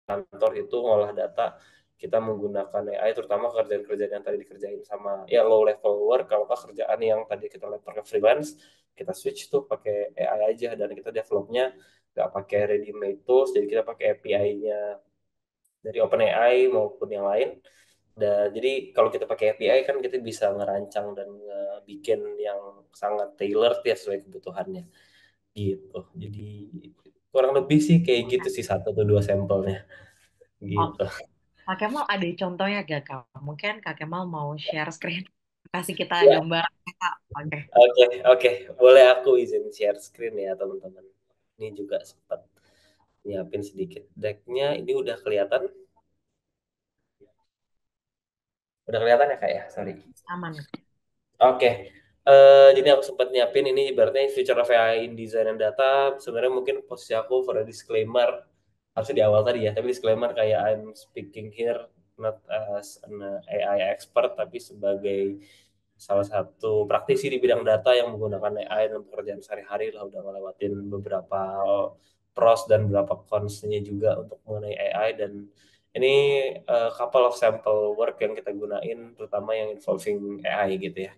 kantor itu ngolah data kita menggunakan AI, terutama kerjaan-kerjaan yang tadi dikerjain sama ya low level work. Kalau nggak kerjaan yang tadi kita lempar ke freelance, kita switch tuh pakai AI aja, dan kita developnya nggak pakai ready made tools, jadi kita pakai API-nya dari OpenAI maupun yang lain. Dan jadi kalau kita pakai API kan kita bisa ngerancang dan bikin yang sangat tailored ya sesuai kebutuhannya gitu. Jadi kurang lebih sih kayak gitu sih, satu atau dua sampelnya Oh, gitu. Kak Kemal ada contohnya gak, Kak? Mungkin Kak Kemal mau share screen, kasih kita Ya, gambar. Kak. Oke. oke, oke. Boleh aku izin share screen ya teman-teman. Ini juga sempat nyiapin sedikit decknya. Ini udah kelihatan? Udah kelihatan ya kak ya? Sorry. Aman. Oke, jadi aku sempat nyiapin ini ibaratnya future of AI in design and data. Sebenarnya mungkin posisi aku for a disclaimer harusnya di awal tadi ya, tapi disclaimer kayak I'm speaking here not as an AI expert, tapi sebagai salah satu praktisi di bidang data yang menggunakan AI dalam pekerjaan sehari-hari lah, udah ngelewatin beberapa pros dan beberapa cons-nya juga untuk mengenai AI. Dan ini couple of sample work yang kita gunain, terutama yang involving AI gitu ya.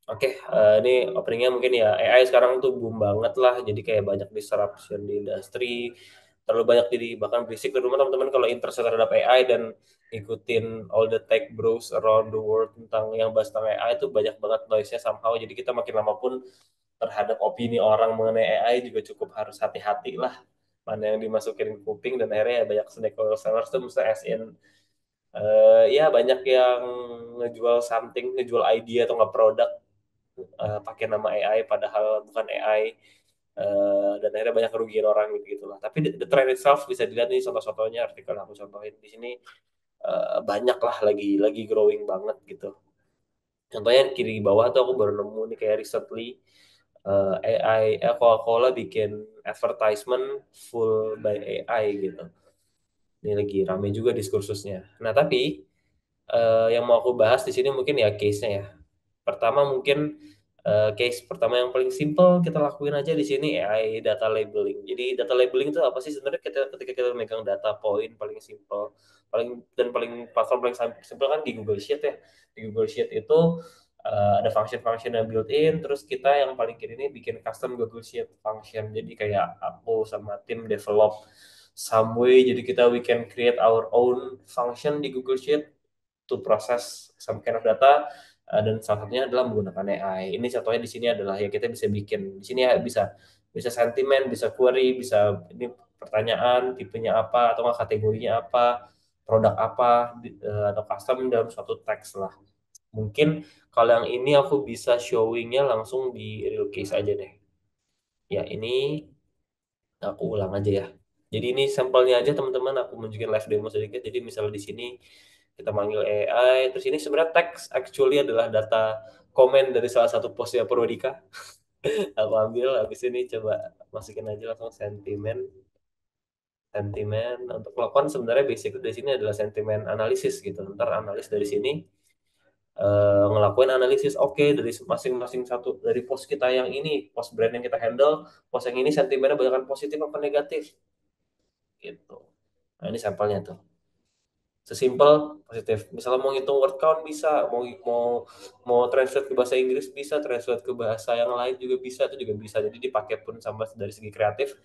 Oke, ini openingnya mungkin ya AI sekarang tuh boom banget lah, jadi kayak banyak disruption di industri, terlalu banyak jadi bahkan berisik di rumah teman-teman kalau interest terhadap AI dan ikutin all the tech bros around the world tentang yang bahas tentang AI itu banyak banget noise-nya somehow, jadi kita makin lama pun terhadap opini orang mengenai AI juga cukup harus hati-hati lah mana yang dimasukin ke kuping, dan akhirnya ya banyak snake oil sellers tuh misalnya as in ya banyak yang ngejual something, ngejual idea atau nggak produk pakai nama AI padahal bukan AI, dan akhirnya banyak kerugian orang gitu gitulah. Tapi the trend itself bisa dilihat nih contoh-contohnya, artikel yang aku contohin di sini banyak lah, lagi growing banget gitu. Contohnya yang kiri bawah tuh aku baru nemu nih kayak recently AI Coca-Cola bikin advertisement full by AI gitu. Ini lagi rame juga diskursusnya. Nah tapi yang mau aku bahas di sini mungkin ya case-nya ya. Pertama mungkin case pertama yang paling simple kita lakuin aja di sini AI data labeling. Jadi data labeling itu apa sih sebenarnya? Kita ketika kita megang data point paling simple, paling platform paling simple kan di Google Sheet ya. Di Google Sheet itu ada function-function yang built-in, terus kita yang paling kiri ini bikin custom Google Sheet function. Jadi kayak aku sama tim develop some way, jadi kita we can create our own function di Google Sheet to process some kind of data, dan salah satunya adalah menggunakan AI. Ini contohnya di sini adalah ya kita bisa bikin di sini ya bisa bisa sentimen, bisa query, bisa ini pertanyaan tipenya apa atau nggak kategorinya apa, produk apa, atau custom dalam suatu teks lah. Mungkin kalau yang ini aku bisa showingnya langsung di real case aja deh. Ya ini aku ulang aja ya. Jadi ini sampelnya aja teman-teman, aku tunjukin live demo sedikit. Jadi misalnya di sini kita manggil AI, terus ini sebenarnya teks actually adalah data komen dari salah satu postnya Prodika. Aku ambil, habis ini coba masukin aja langsung sentimen. Sentimen untuk melakukan sebenarnya basic dari sini adalah sentimen analisis gitu. Ntar analis dari sini ngelakuin analisis, oke dari masing-masing satu dari post kita yang ini, post brand yang kita handle, post yang ini sentimennya banyak positif apa negatif gitu. Nah, ini sampelnya tuh. Sesimpel positif. Misalnya mau ngitung word count bisa, mau mau translate ke bahasa Inggris bisa, translate ke bahasa yang lain juga bisa, itu juga bisa. Jadi dipakai pun sama dari segi kreatif.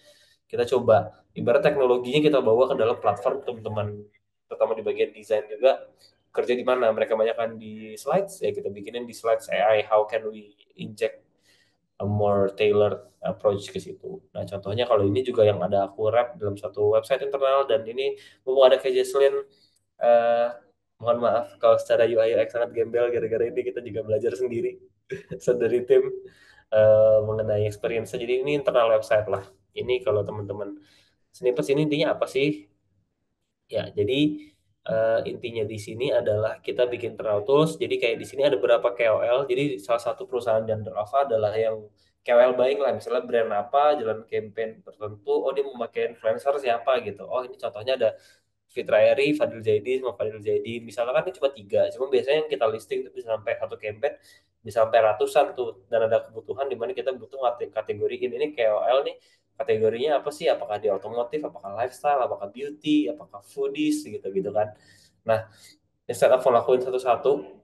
Kita coba ibarat teknologinya kita bawa ke dalam platform teman-teman, terutama di bagian desain juga kerja di mana mereka banyak kan di slides ya kita bikinin di slides AI how can we inject a more tailored approach ke situ. Nah, contohnya kalau ini juga yang ada aku wrap dalam satu website internal dan ini mau ada kayak Jesslyn eh mohon maaf kalau secara UI UX sangat gembel gara-gara ini kita juga belajar sendiri dari tim mengenai experience. Jadi ini internal website lah. Ini kalau teman-teman snippet ini intinya apa sih? Ya, jadi intinya di sini adalah kita bikin internal tools. Jadi kayak di sini ada beberapa KOL. Jadi salah satu perusahaan Under Alpha adalah yang KOL baik lah. Misalnya brand apa, jalan campaign tertentu. Oh dia mau pakai influencer siapa gitu. Oh ini contohnya ada Fitra Eri, Fadil Zaidi, sama Fadil Zaidi. Misalnya kan ini cuma tiga. Cuma biasanya yang kita listing itu bisa sampai satu campaign bisa sampai ratusan tuh. Dan ada kebutuhan di mana kita butuh kategori ini KOL nih kategorinya apa sih? Apakah di otomotif, apakah lifestyle, apakah beauty, apakah foodies gitu-gitu kan. Nah, instead of ngelakuin satu-satu,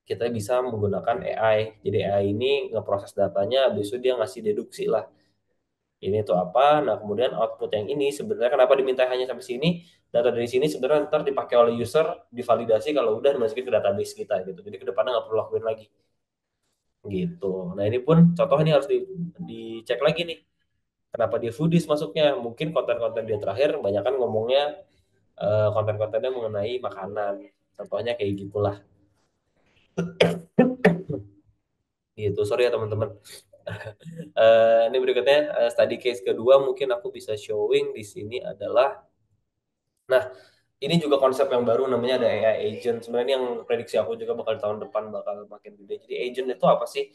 kita bisa menggunakan AI. Jadi AI ini ngeproses datanya, habis itu dia ngasih deduksi lah. Ini tuh apa? Nah, kemudian output yang ini sebenarnya kenapa diminta hanya sampai sini? Data dari sini sebenarnya ntar dipakai oleh user, divalidasi kalau udah dimasukin ke database kita gitu. Jadi ke depannya nggak perlu lakuin lagi gitu. Nah, ini pun contoh ini harus dicek lagi nih. Kenapa dia foodies masuknya? Mungkin konten-konten dia terakhir banyak kan ngomongnya konten-kontennya mengenai makanan. Contohnya kayak gitulah. Gitu. Sorry ya teman-teman. Ini berikutnya study case kedua mungkin aku bisa showing di sini adalah nah ini juga konsep yang baru namanya ada AI agent. Sebenarnya ini yang prediksi aku juga bakal tahun depan bakal makin gede. Jadi agent itu apa sih?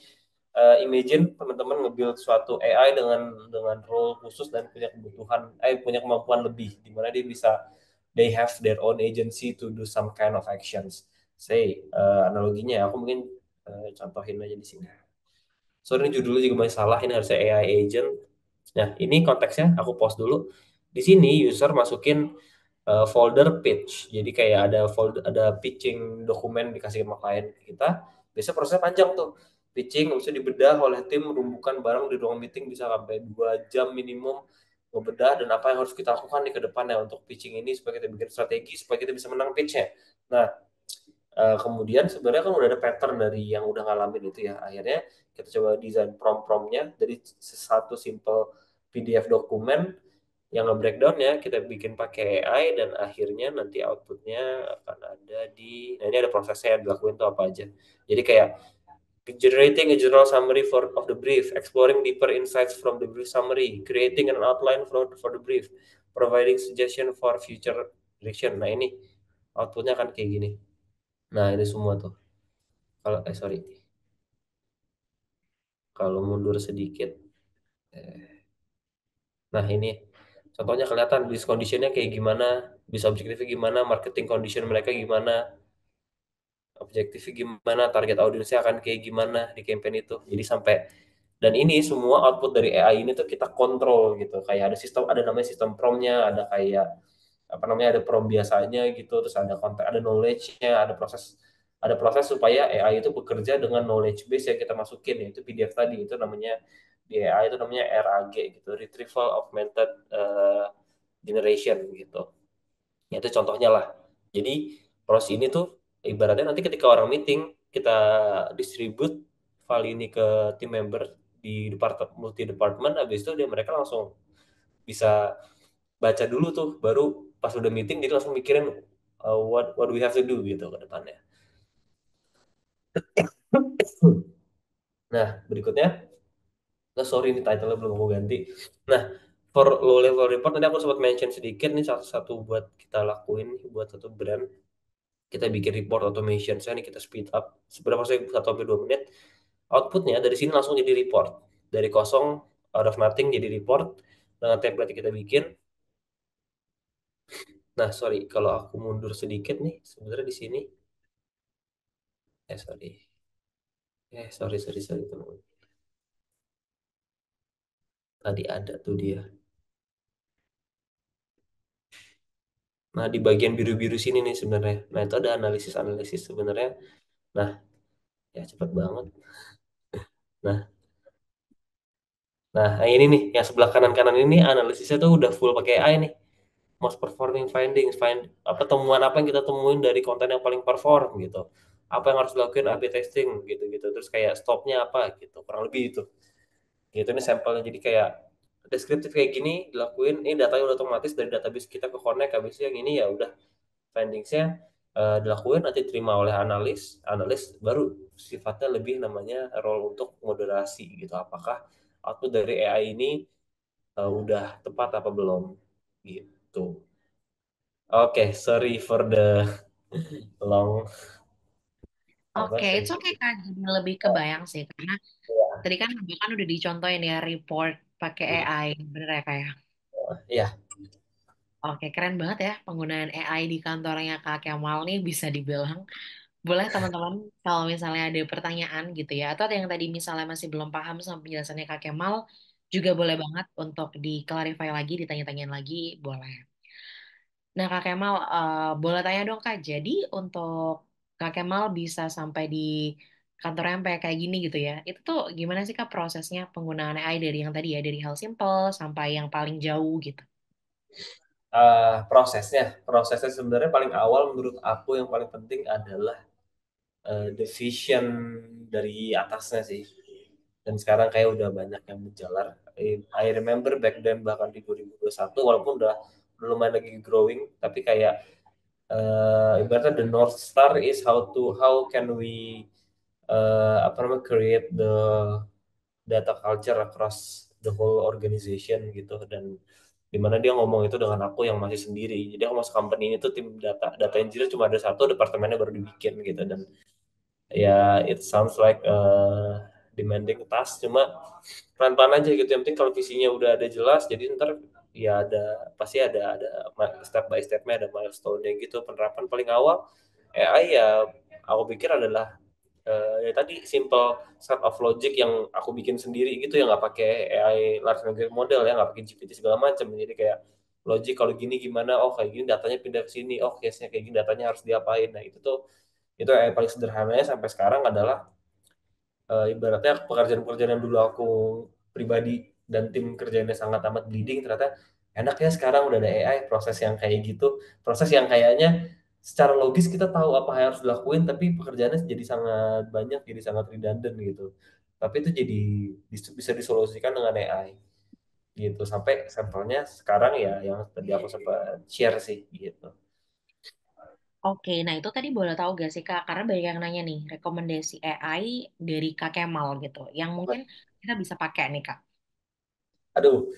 Imagine teman-teman nge-build suatu AI dengan role khusus dan punya kebutuhan, punya kemampuan lebih, di mana dia bisa they have their own agency to do some kind of actions. Say analoginya ya, aku mungkin contohin aja di sini. Sorry ini judulnya juga masih salah, ini harusnya AI agent. Nah, ini konteksnya aku post dulu. Di sini user masukin folder pitch. Jadi kayak ada folder ada pitching dokumen dikasih sama klien kita. Biasanya prosesnya panjang tuh. Pitching bisa dibedah oleh tim merumbukan barang di ruang meeting bisa sampai 2 jam minimum ngebedah dan apa yang harus kita lakukan nih ke depannya untuk pitching ini supaya kita bikin strategi supaya kita bisa menang pitchnya. Nah, kemudian sebenarnya kan udah ada pattern dari yang udah ngalamin itu ya. Akhirnya kita coba desain prompt-promptnya dari satu simple PDF dokumen yang nge-breakdown ya kita bikin pakai AI dan akhirnya nanti outputnya akan ada di nah ini ada prosesnya yang dilakuin tuh apa aja jadi kayak generating a general summary of the brief, exploring deeper insights from the brief summary, creating an outline for the brief, providing suggestion for future direction. Nah ini outputnya kan kayak gini. Nah ini semua tuh. Kalau sorry, kalau mundur sedikit. Nah ini contohnya kelihatan business conditionnya kayak gimana, bisa objektifnya gimana, marketing condition mereka gimana, objektifnya gimana, target audiensnya akan kayak gimana di campaign itu. Jadi sampai dan ini semua output dari AI ini tuh kita kontrol gitu. Kayak ada sistem, ada namanya sistem promnya, ada kayak apa namanya ada prom biasanya gitu, terus ada konten, ada knowledge-nya, ada proses supaya AI itu bekerja dengan knowledge base yang kita masukin yaitu PDF tadi itu namanya di AI itu namanya RAG gitu, Retrieval Augmented Generation gitu. Ya, itu contohnya lah. Jadi proses ini tuh ibaratnya nanti ketika orang meeting kita distribute file ini ke tim member di departemen multi department habis itu dia mereka langsung bisa baca dulu tuh baru pas udah meeting jadi langsung mikirin what we have to do gitu ke depannya. Nah, berikutnya, sorry ini title-nya belum aku ganti. Nah, for low level report tadi aku sempat mention sedikit nih satu-satu buat kita lakuin buat satu brand kita bikin report automation saya nih kita speed up seberapa sih 1 sampai 2 menit outputnya dari sini langsung jadi report dari kosong out of nothing jadi report dengan template yang kita bikin. Nah sorry kalau aku mundur sedikit nih sebenarnya di sini sorry sorry teman tadi ada tuh dia Nah, di bagian biru-biru sini nih sebenarnya. Nah, itu ada analisis-analisis sebenarnya. Nah, ya cepet banget. Nah, nah ini nih yang sebelah kanan-kanan ini analisisnya tuh udah full pakai AI nih. Most performing findings, apa temuan apa yang kita temuin dari konten yang paling perform gitu. Apa yang harus dilakuin A/B testing gitu-gitu. Terus kayak stopnya apa gitu. Kurang lebih itu. Gitu ini sampelnya jadi kayak deskriptif kayak gini dilakuin. Ini datanya udah otomatis dari database kita ke connect. Habis itu yang ini ya udah findingsnya dilakuin nanti terima oleh analis baru sifatnya lebih namanya role untuk moderasi gitu apakah output dari AI ini udah tepat apa belum gitu. Oke, sorry for the long apa Oke, itu sesi. oke Kak. Jadi lebih kebayang sih karena tadi kan bahkan udah dicontohin ya report pakai AI, bener ya Kak ya? Ya, Oke, keren banget ya penggunaan AI di kantornya Kak Kemal nih bisa dibilang. Boleh teman-teman kalau misalnya ada pertanyaan gitu ya, atau ada yang tadi misalnya masih belum paham sama penjelasannya Kak Kemal, juga boleh banget untuk di-clarify lagi, ditanya-tanyain lagi, boleh. Nah Kak Kemal, boleh tanya dong Kak, jadi untuk Kak Kemal bisa sampai di kantornya sampai kayak gini gitu ya, itu tuh gimana sih Kak prosesnya penggunaan AI dari yang tadi ya, dari hal simple sampai yang paling jauh gitu? prosesnya sebenarnya paling awal menurut aku yang paling penting adalah the vision dari atasnya sih. Dan sekarang kayak udah banyak yang menjalar. I remember back then bahkan di 2021 walaupun udah lumayan lagi growing tapi kayak ibaratnya the North Star is how can we apa namanya create the data culture across the whole organization gitu dan dimana dia ngomong itu dengan aku yang masih sendiri jadi aku masuk company ini tuh tim data engineer cuma ada satu departemennya baru dibikin gitu dan ya it sounds like demanding task cuma pelan-pelan aja gitu yang penting kalau visinya udah ada jelas jadi ntar ya pasti ada step by stepnya ada milestone-nya gitu penerapan paling awal AI ya aku pikir adalah ya tadi simple set of logic yang aku bikin sendiri gitu ya nggak pakai AI large language model ya nggak pakai GPT segala macam jadi kayak logic kalau gini gimana oh kayak gini datanya pindah ke sini oh case-nya kayak gini datanya harus diapain nah itu yang paling sederhananya sampai sekarang adalah ibaratnya pekerjaan-pekerjaan yang dulu aku pribadi dan tim kerjanya sangat amat bleeding ternyata enak ya sekarang udah ada AI proses yang kayak gitu proses yang kayaknya secara logis kita tahu apa yang harus dilakuin tapi pekerjaannya jadi sangat banyak jadi sangat redundant gitu tapi itu jadi bisa disolusikan dengan AI gitu sampai sampelnya sekarang ya yang tadi aku sempat share sih gitu. Oke, nah itu tadi boleh tahu gak sih Kak? Karena banyak yang nanya nih, rekomendasi AI dari Kak Kemal gitu, yang mungkin kita bisa pakai nih Kak. Aduh,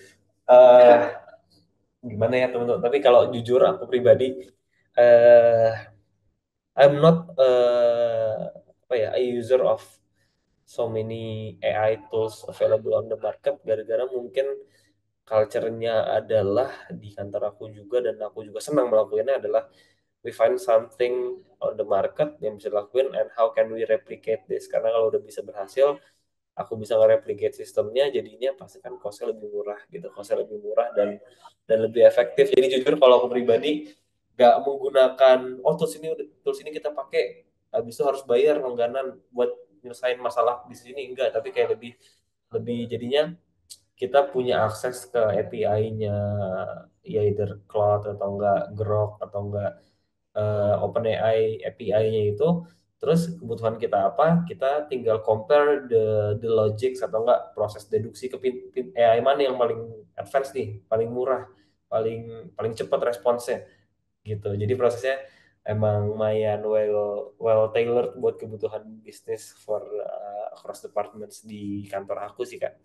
eh gimana ya teman-teman tapi kalau jujur aku pribadi eh I'm not apa ya a user of so many AI tools available on the market gara-gara mungkin culture-nya adalah di kantor aku juga dan aku juga senang melakukannya adalah we find something on the market yang bisa dilakuin and how can we replicate this karena kalau udah bisa berhasil aku bisa nge-replicate sistemnya jadinya pasti kan cost-nya lebih murah gitu cost-nya lebih murah dan lebih efektif jadi jujur kalau aku pribadi nggak menggunakan oh tools ini kita pakai habis itu harus bayar langganan buat nyelesain masalah di sini enggak tapi kayak lebih lebih jadinya kita punya akses ke API-nya ya either Cloud atau enggak Grok atau enggak OpenAI API-nya itu terus kebutuhan kita apa kita tinggal compare the logics atau enggak proses deduksi ke AI mana yang paling advance nih paling murah paling paling cepat responsnya gitu jadi prosesnya emang lumayan well tailored buat kebutuhan bisnis for across departments di kantor aku sih kak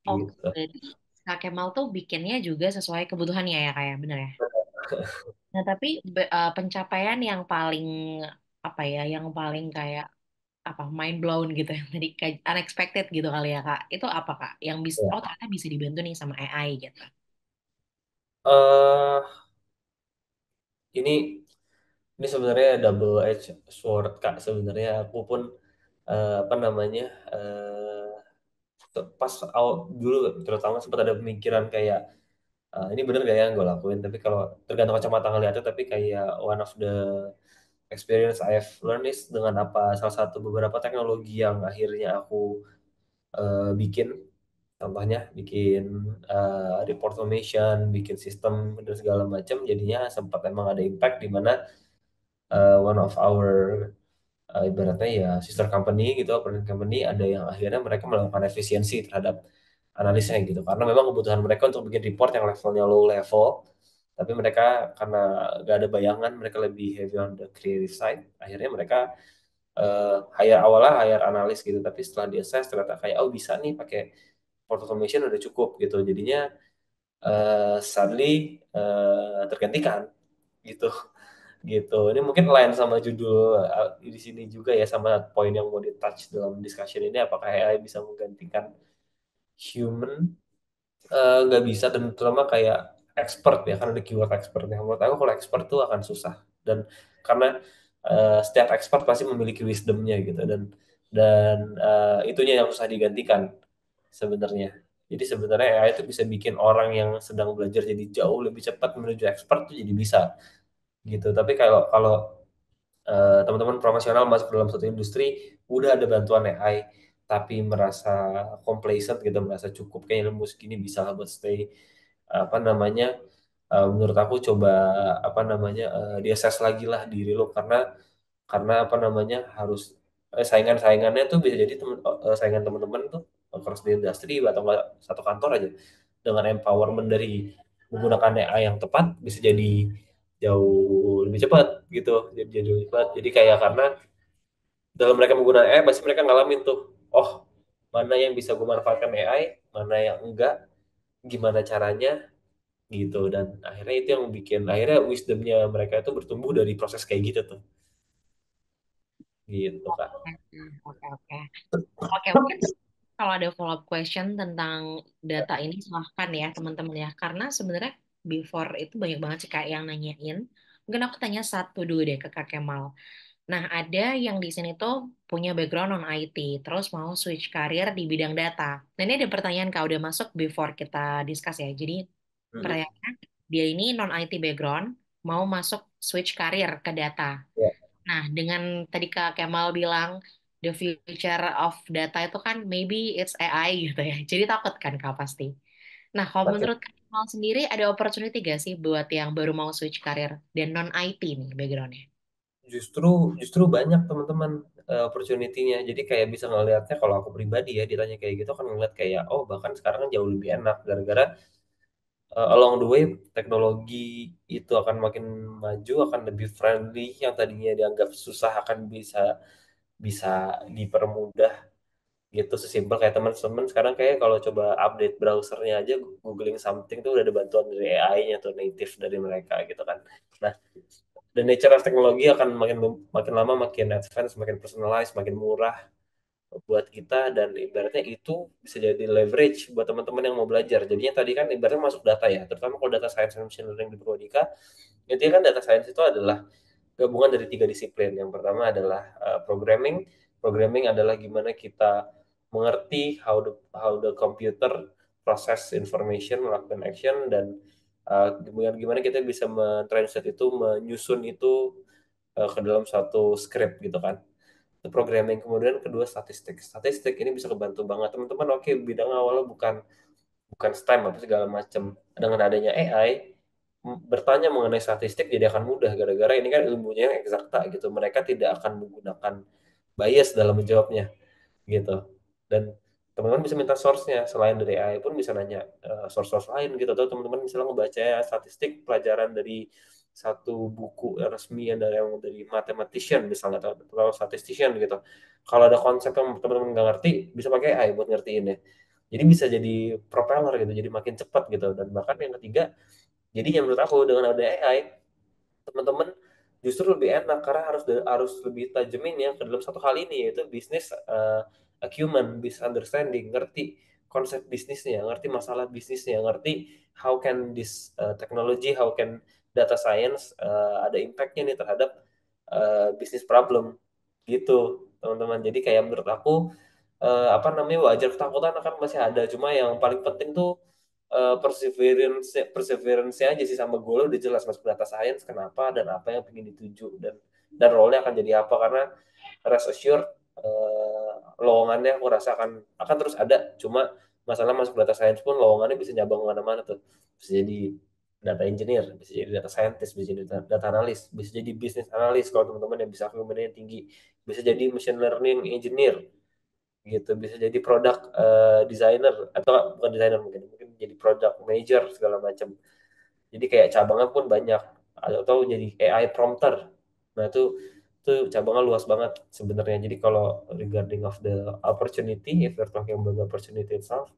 Oke, gitu. berarti Kak Kemal tuh bikinnya juga sesuai kebutuhannya ya Kak ya, bener ya? Nah tapi pencapaian yang paling apa ya, yang paling kayak apa mind blown gitu yang tadi kayak unexpected gitu kali ya Kak. Itu apa Kak? Yang bisa Ya. oh ternyata bisa dibantu nih sama AI gitu. eh ini ini sebenarnya double edge sword kak sebenarnya aku pun apa namanya pas awal dulu terutama sempat ada pemikiran kayak Ini bener gak ya yang gue lakuin, tapi kalau tergantung kacamata ngeliatnya, tapi kayak one of the experience I've learned is dengan apa salah satu beberapa teknologi yang akhirnya aku bikin, contohnya bikin report automation, bikin sistem dan segala macam, jadinya sempat emang ada impact di mana one of our ibaratnya ya sister company gitu, partner company, ada yang akhirnya mereka melakukan efisiensi terhadap analisnya gitu, karena memang kebutuhan mereka untuk bikin report yang levelnya low level, tapi mereka karena gak ada bayangan, mereka lebih heavy on the creative side, akhirnya mereka awalnya hire analis gitu, tapi setelah di assess ternyata kayak oh bisa nih pakai report automation udah cukup gitu, jadinya sadly tergantikan gitu gitu. Ini mungkin lain sama judul di sini juga ya, sama poin yang mau di touch dalam discussion ini, apakah AI bisa menggantikan human. Nggak bisa, dan terutama kayak expert ya, karena ada keyword expert ya, menurut aku kalau expert tuh akan susah, dan karena setiap expert pasti memiliki wisdomnya gitu, dan itunya yang susah digantikan sebenarnya. Jadi sebenarnya AI itu bisa bikin orang yang sedang belajar jadi jauh lebih cepat menuju expert tuh jadi bisa gitu. Tapi kalau kalau teman-teman profesional masuk dalam satu industri udah ada bantuan AI tapi merasa complacent gitu, merasa cukup kayak ilmu segini bisa lah buat stay, apa namanya, menurut aku coba apa namanya, diassess lagi lah diri lo, karena apa namanya harus saingan-saingannya tuh bisa jadi saingan teman-teman tuh cross di industri atau enggak satu kantor aja, dengan empowerment dari menggunakan AI yang tepat bisa jadi jauh lebih cepat gitu, jadi lebih cepat, jadi kayak karena dalam mereka menggunakan AI pasti mereka ngalamin tuh, oh mana yang bisa gue manfaatkan AI, mana yang enggak, gimana caranya gitu, dan akhirnya itu yang bikin akhirnya wisdomnya mereka itu bertumbuh dari proses kayak gitu tuh, gitu kak. Oke, oke. Oke, mungkin kalau ada follow up question tentang data ini silahkan ya teman-teman ya. Karena sebenarnya before itu banyak banget sih Kak yang nanyain. Mungkin aku tanya satu dulu deh ke Kak Kemal. Nah, ada yang di sini tuh punya background non IT, terus mau switch karir di bidang data. Nah, ini ada pertanyaan Kak, udah masuk before kita discuss ya. Jadi Mm-mm. pertanyaannya, dia ini non IT background, mau masuk switch karir ke data. Ya, Nah, dengan tadi Kak Kemal bilang the future of data itu kan maybe it's AI gitu ya. Jadi takut kan Kak pasti. Nah, kalau betul. menurut Kak Kemal sendiri ada opportunity gak sih buat yang baru mau switch karir dan non IT nih backgroundnya? Justru justru banyak teman-teman opportunity-nya. Jadi kayak bisa ngelihatnya, kalau aku pribadi ya ditanya kayak gitu kan ngeliat kayak oh bahkan sekarang kan jauh lebih enak gara-gara along the way teknologi itu akan makin maju, akan lebih friendly, yang tadinya dianggap susah akan bisa bisa dipermudah gitu. Sesimpel kayak teman-teman sekarang kayak kalau coba update browsernya aja, googling something tuh udah ada bantuan dari AI-nya tuh, native dari mereka gitu kan. Nah, dan nature of teknologi akan makin makin lama makin advance, makin personalized, makin murah buat kita, dan ibaratnya itu bisa jadi leverage buat teman-teman yang mau belajar. Jadinya tadi kan ibaratnya masuk data ya, terutama kalau data science and machine learning di Prodika, intinya kan data science itu adalah gabungan dari tiga disiplin. Yang pertama adalah programming. Programming adalah gimana kita mengerti how the computer process information, melakukan action, dan kemudian gimana kita bisa mentranslate itu, menyusun itu ke dalam satu script gitu kan. Itu programming. Kemudian kedua statistik. Statistik ini bisa kebantu banget teman-teman. Oke, bidang awalnya bukan bukan STEM apa segala macam. Dengan adanya AI, bertanya mengenai statistik jadi akan mudah, gara-gara ini kan ilmunya yang eksakta gitu. Mereka tidak akan menggunakan bias dalam menjawabnya gitu. Dan teman-teman bisa minta source-nya, selain dari AI pun bisa nanya source-source lain gitu. Atau teman-teman misalnya ngebaca statistik pelajaran dari satu buku resmi yang dari mathematician misalnya, atau statistician gitu. Kalau ada konsep yang teman-teman nggak ngerti, bisa pakai AI buat ngertiinnya. Jadi bisa jadi propeller gitu, jadi makin cepat gitu. Dan bahkan yang ketiga, jadi yang menurut aku dengan ada AI, teman-teman justru lebih enak karena harus lebih tajemin ya ke dalam satu hal ini, yaitu bisnis acumen, business understanding, ngerti konsep bisnisnya, ngerti masalah bisnisnya, ngerti how can this technology, how can data science ada impactnya nih terhadap bisnis problem gitu teman-teman. Jadi kayak menurut aku apa namanya, wajar ketakutan akan masih ada, cuma yang paling penting tuh perseverance aja sih, sama goal udah jelas masuk data science kenapa dan apa yang ingin dituju, dan role-nya akan jadi apa. Karena rest assured, lowongannya aku rasa akan terus ada. Cuma masalah masuk data science pun lowongannya bisa nyabang kemana-mana tuh. Bisa jadi data engineer, bisa jadi data scientist, bisa jadi data analyst, bisa jadi business analyst kalau teman-teman yang bisa akumulasinya tinggi, bisa jadi machine learning engineer gitu, bisa jadi product designer, atau bukan designer, mungkin mungkin jadi product manager segala macam. Jadi kayak cabangnya pun banyak, atau jadi AI prompter. Nah itu cabangnya luas banget sebenarnya. Jadi kalau regarding of the opportunity, if you're talking about the opportunity itself,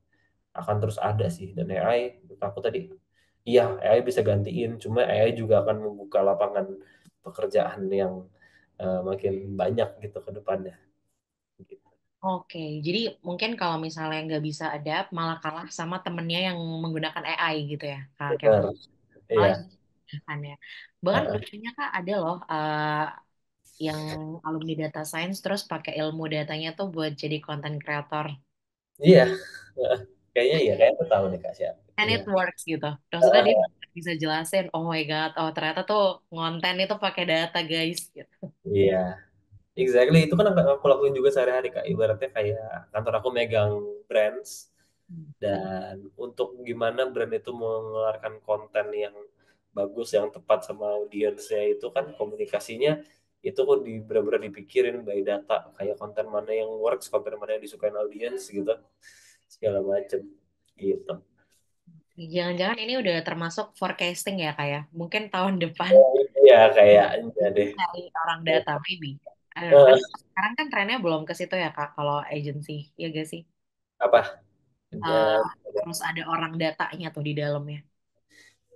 akan terus ada sih. Dan AI, menurut aku tadi, iya AI bisa gantiin, cuma AI juga akan membuka lapangan pekerjaan yang makin banyak gitu ke depannya. Gitu. Oke, jadi mungkin kalau misalnya nggak bisa adapt, malah kalah sama temennya yang menggunakan AI gitu ya, Kak Kemal. Benar, Malah iya. kan ya. Bahkan Heeh. lucunya Kak ada loh yang alumni data science terus pakai ilmu datanya tuh buat jadi content creator. Iya, heeh. Kayaknya iya, kayak aku tahu nih Kak siapa. And Iya. it works gitu. Maksudnya dia Heeh. bisa jelasin, oh my God, oh ternyata tuh konten itu pakai data guys. Gitu. Iya, exactly. Itu kan yang aku lakuin juga sehari-hari Kak. Ibaratnya kayak kantor aku megang brands, dan untuk gimana brand itu mengeluarkan konten yang bagus, yang tepat sama audiensnya, itu kan komunikasinya itu kok bener-bener dipikirin by data, kayak konten mana yang works, konten mana yang disukain audiens gitu, segala macem gitu. Jangan-jangan ini udah termasuk forecasting ya kayak. Mungkin tahun depan Oh, iya kayaknya deh. cari orang data, maybe. I don't know. Eh, Kan sekarang kan trennya belum ke situ ya Kak, kalau agency, ya gak sih? apa? Eh, Eh, harus ada orang datanya tuh di dalamnya.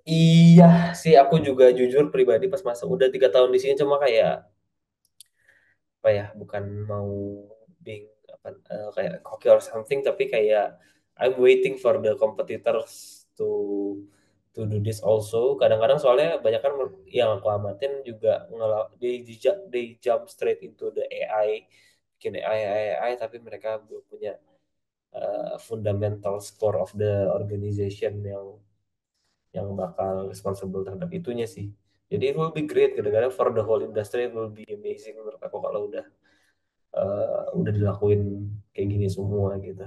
iya sih, aku juga jujur pribadi pas masa udah 3 tahun di sini, cuma kayak apa ya, bukan mau being apa, kayak cocky or something, tapi kayak I'm waiting for the competitors to to do this also. Kadang-kadang soalnya banyak kan yang aku amatin juga they jump straight into the AI, bikin AI, tapi mereka belum punya fundamental core of the organization yang bakal responsible terhadap itunya sih. Jadi it will be great kadang-kadang for the whole industry, it will be amazing menurut aku kalau udah dilakuin kayak gini semua gitu.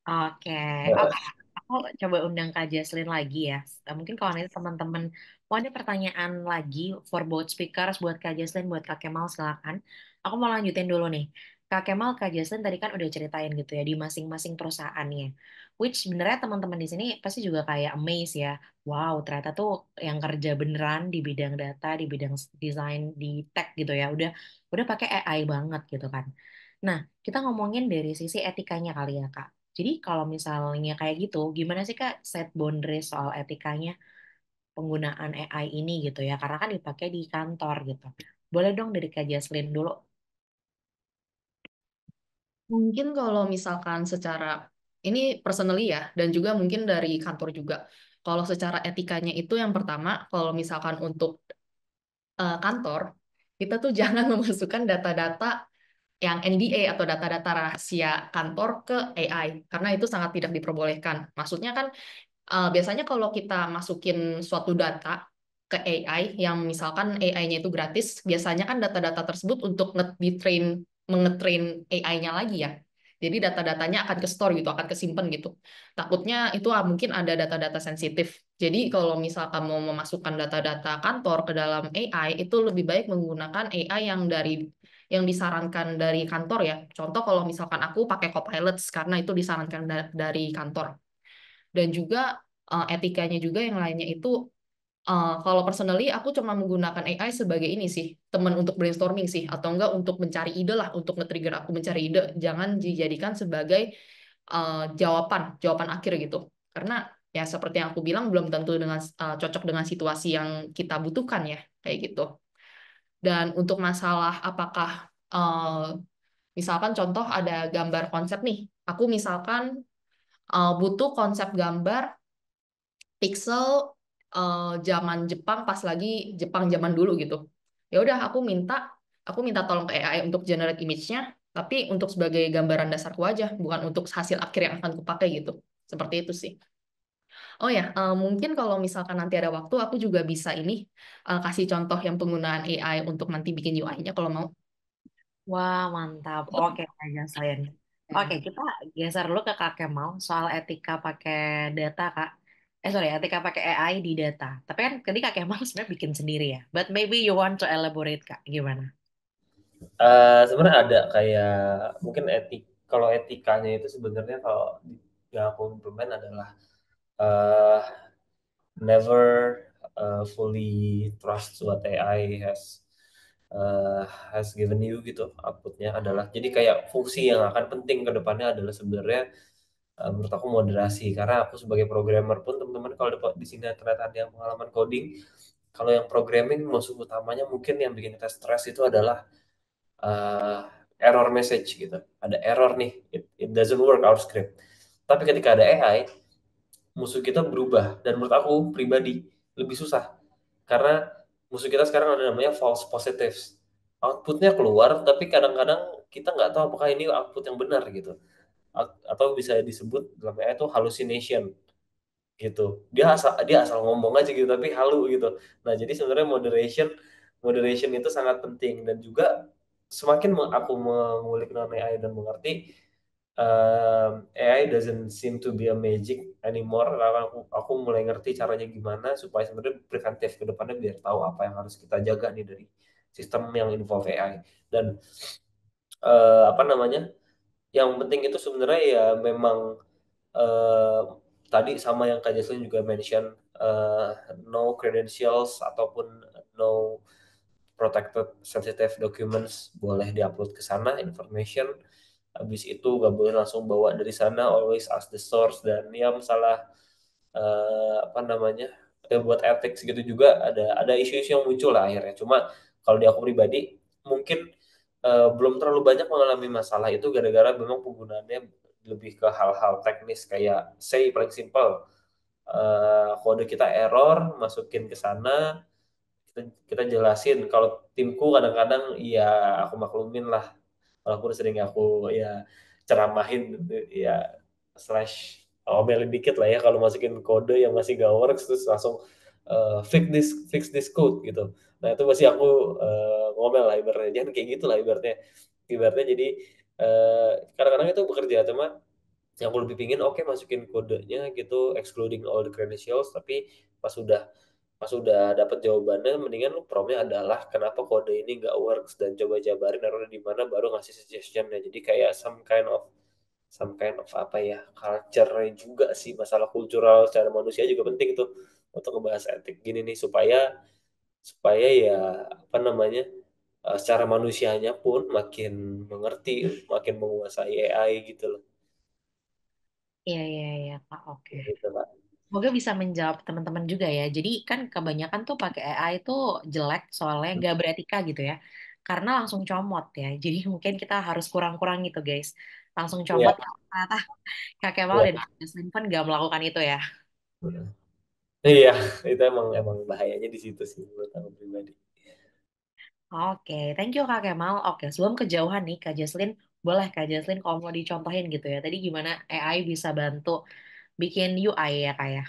Oke, oke. Aku coba undang Kak Jaslyn lagi ya. Mungkin kalau nanti teman-teman mau ada pertanyaan lagi for both speakers, buat Kak Jaslyn, buat Kak Kemal, silakan. Aku mau lanjutin dulu nih. Kak Kemal, Kak Jaslyn tadi kan udah ceritain gitu ya di masing-masing perusahaannya. Which sebenarnya teman-teman di sini pasti juga kayak amazed ya. Wow, ternyata tuh yang kerja beneran di bidang data, di bidang desain, di tech gitu ya. Udah pakai AI banget gitu kan. Nah, kita ngomongin dari sisi etikanya kali ya, Kak. Jadi kalau misalnya kayak gitu, gimana sih Kak set boundaries soal etikanya penggunaan AI ini gitu ya? Karena kan dipakai di kantor gitu. Boleh dong dari Kak Jaslyn dulu. Mungkin kalau misalkan secara ini personally ya, dan juga mungkin dari kantor juga. Kalau secara etikanya itu yang pertama, kalau misalkan untuk kantor, kita tuh jangan memasukkan data-data yang NDA atau data-data rahasia kantor ke AI, karena itu sangat tidak diperbolehkan. Maksudnya kan biasanya kalau kita masukin suatu data ke AI, yang misalkan AI-nya itu gratis, biasanya kan data-data tersebut untuk mengetrain AI-nya lagi ya. Jadi data-datanya akan ke store gitu, akan kesimpan gitu. Takutnya itu mungkin ada data-data sensitif. Jadi kalau misalkan mau memasukkan data-data kantor ke dalam AI, itu lebih baik menggunakan AI yang disarankan dari kantor ya. Contoh kalau misalkan aku pakai Copilot karena itu disarankan dari kantor. Dan juga etikanya juga yang lainnya itu kalau personally aku cuma menggunakan AI sebagai ini sih, teman untuk brainstorming sih, atau enggak untuk mencari ide lah, untuk nge-trigger aku mencari ide. Jangan dijadikan sebagai jawaban akhir gitu. Karena ya seperti yang aku bilang belum tentu cocok dengan situasi yang kita butuhkan ya, kayak gitu. Dan untuk masalah apakah misalkan contoh ada gambar konsep nih, aku misalkan butuh konsep gambar pixel zaman Jepang pas lagi Jepang zaman dulu gitu. Ya udah aku minta tolong ke AI untuk generate image-nya, tapi untuk sebagai gambaran dasarku aja, bukan untuk hasil akhir yang akan kupakai gitu. Seperti itu sih. Oh ya, mungkin kalau misalkan nanti ada waktu, aku juga bisa ini kasih contoh yang penggunaan AI untuk nanti bikin UI-nya kalau mau. Wah, mantap. Oke, Kak Jaslyn. Oke, Ya. kita geser dulu ke Kak Kemal soal etika pakai data, Kak. Sorry, etika pakai AI di data. Tapi kan tadi Kak Kemal sebenarnya bikin sendiri ya. But maybe you want to elaborate, Kak. Gimana? Sebenarnya ada kayak mungkin kalau etikanya itu sebenarnya kalau yang aku implement adalah uh, never fully trust what AI uh, has given you gitu. Outputnya adalah jadi kayak fungsi yang akan penting ke depannya adalah sebenarnya menurut aku moderasi, karena aku sebagai programmer pun teman-teman kalau di sini ternyata ada yang pengalaman coding, kalau yang programming musuh utamanya mungkin yang bikin kita stres itu adalah uh, error message gitu. Ada error nih, it doesn't work our script. Tapi ketika ada AI, musuh kita berubah. Dan menurut aku pribadi lebih susah. Karena musuh kita sekarang ada namanya false positives. Outputnya keluar, tapi kadang-kadang kita nggak tahu apakah ini output yang benar gitu. Atau bisa disebut dalam AI itu hallucination gitu. Dia asal ngomong aja gitu tapi halu gitu. Nah, jadi sebenarnya moderation moderation itu sangat penting, dan juga semakin aku mengulik tentang AI dan mengerti, AI doesn't seem to be a magic anymore, karena aku mulai ngerti caranya gimana supaya sebenarnya preventif ke depannya biar tahu apa yang harus kita jaga nih dari sistem yang involve AI. Dan apa namanya, yang penting itu sebenarnya ya memang eh, tadi sama yang Kak Jaslyn juga mention, eh, no credentials ataupun no protected sensitive documents boleh diupload ke sana information. Habis itu gak boleh langsung bawa dari sana, always ask the source. Dan ya masalah apa namanya, buat ethics gitu juga ada isu-isu yang muncul lah akhirnya. Cuma kalau di aku pribadi mungkin belum terlalu banyak mengalami masalah itu gara-gara memang penggunaannya lebih ke hal-hal teknis kayak say paling simple, kode kita error masukin ke sana, kita jelasin. Kalau timku kadang-kadang ya aku maklumin lah, walaupun sering aku ya ceramahin ya, slash omelin dikit lah ya kalau masukin kode yang masih gak works terus langsung fix this code gitu. Nah itu pasti aku ngomel lah ibaratnya, jangan kayak gitu lah ibaratnya jadi kadang-kadang itu bekerja, cuma yang aku lebih pingin oke masukin kodenya gitu excluding all the credentials, tapi pas sudah pas udah dapat jawabannya mendingan lu promnya adalah kenapa kode ini nggak works dan coba jabarin errornya di mana baru ngasih suggestionnya. Jadi kayak some kind of apa ya, culture juga sih, masalah kultural secara manusia juga penting tuh untuk ngebahas etik gini nih supaya supaya ya apa namanya, secara manusianya pun makin mengerti, makin menguasai AI gitu loh. Iya, iya, iya, Kak. Oke. Gitu, Pak. Semoga bisa menjawab teman-teman juga ya. Jadi kan kebanyakan tuh pakai AI itu jelek soalnya gak beretika gitu ya. Karena langsung comot ya. Jadi mungkin kita harus kurang-kurang gitu guys. Langsung Iya, comot. Ternyata Kak Kemal iya. dan Kak Jasmine pun gak melakukan itu ya. Iya, itu emang bahayanya di situ sih menurut aku pribadi. Oke, thank you Kak Kemal. Oke, sebelum kejauhan nih Kak Jaslin, boleh Kak Jaslin kalau mau dicontohin gitu ya. Tadi gimana AI bisa bantu bikin UI ya Kak ya?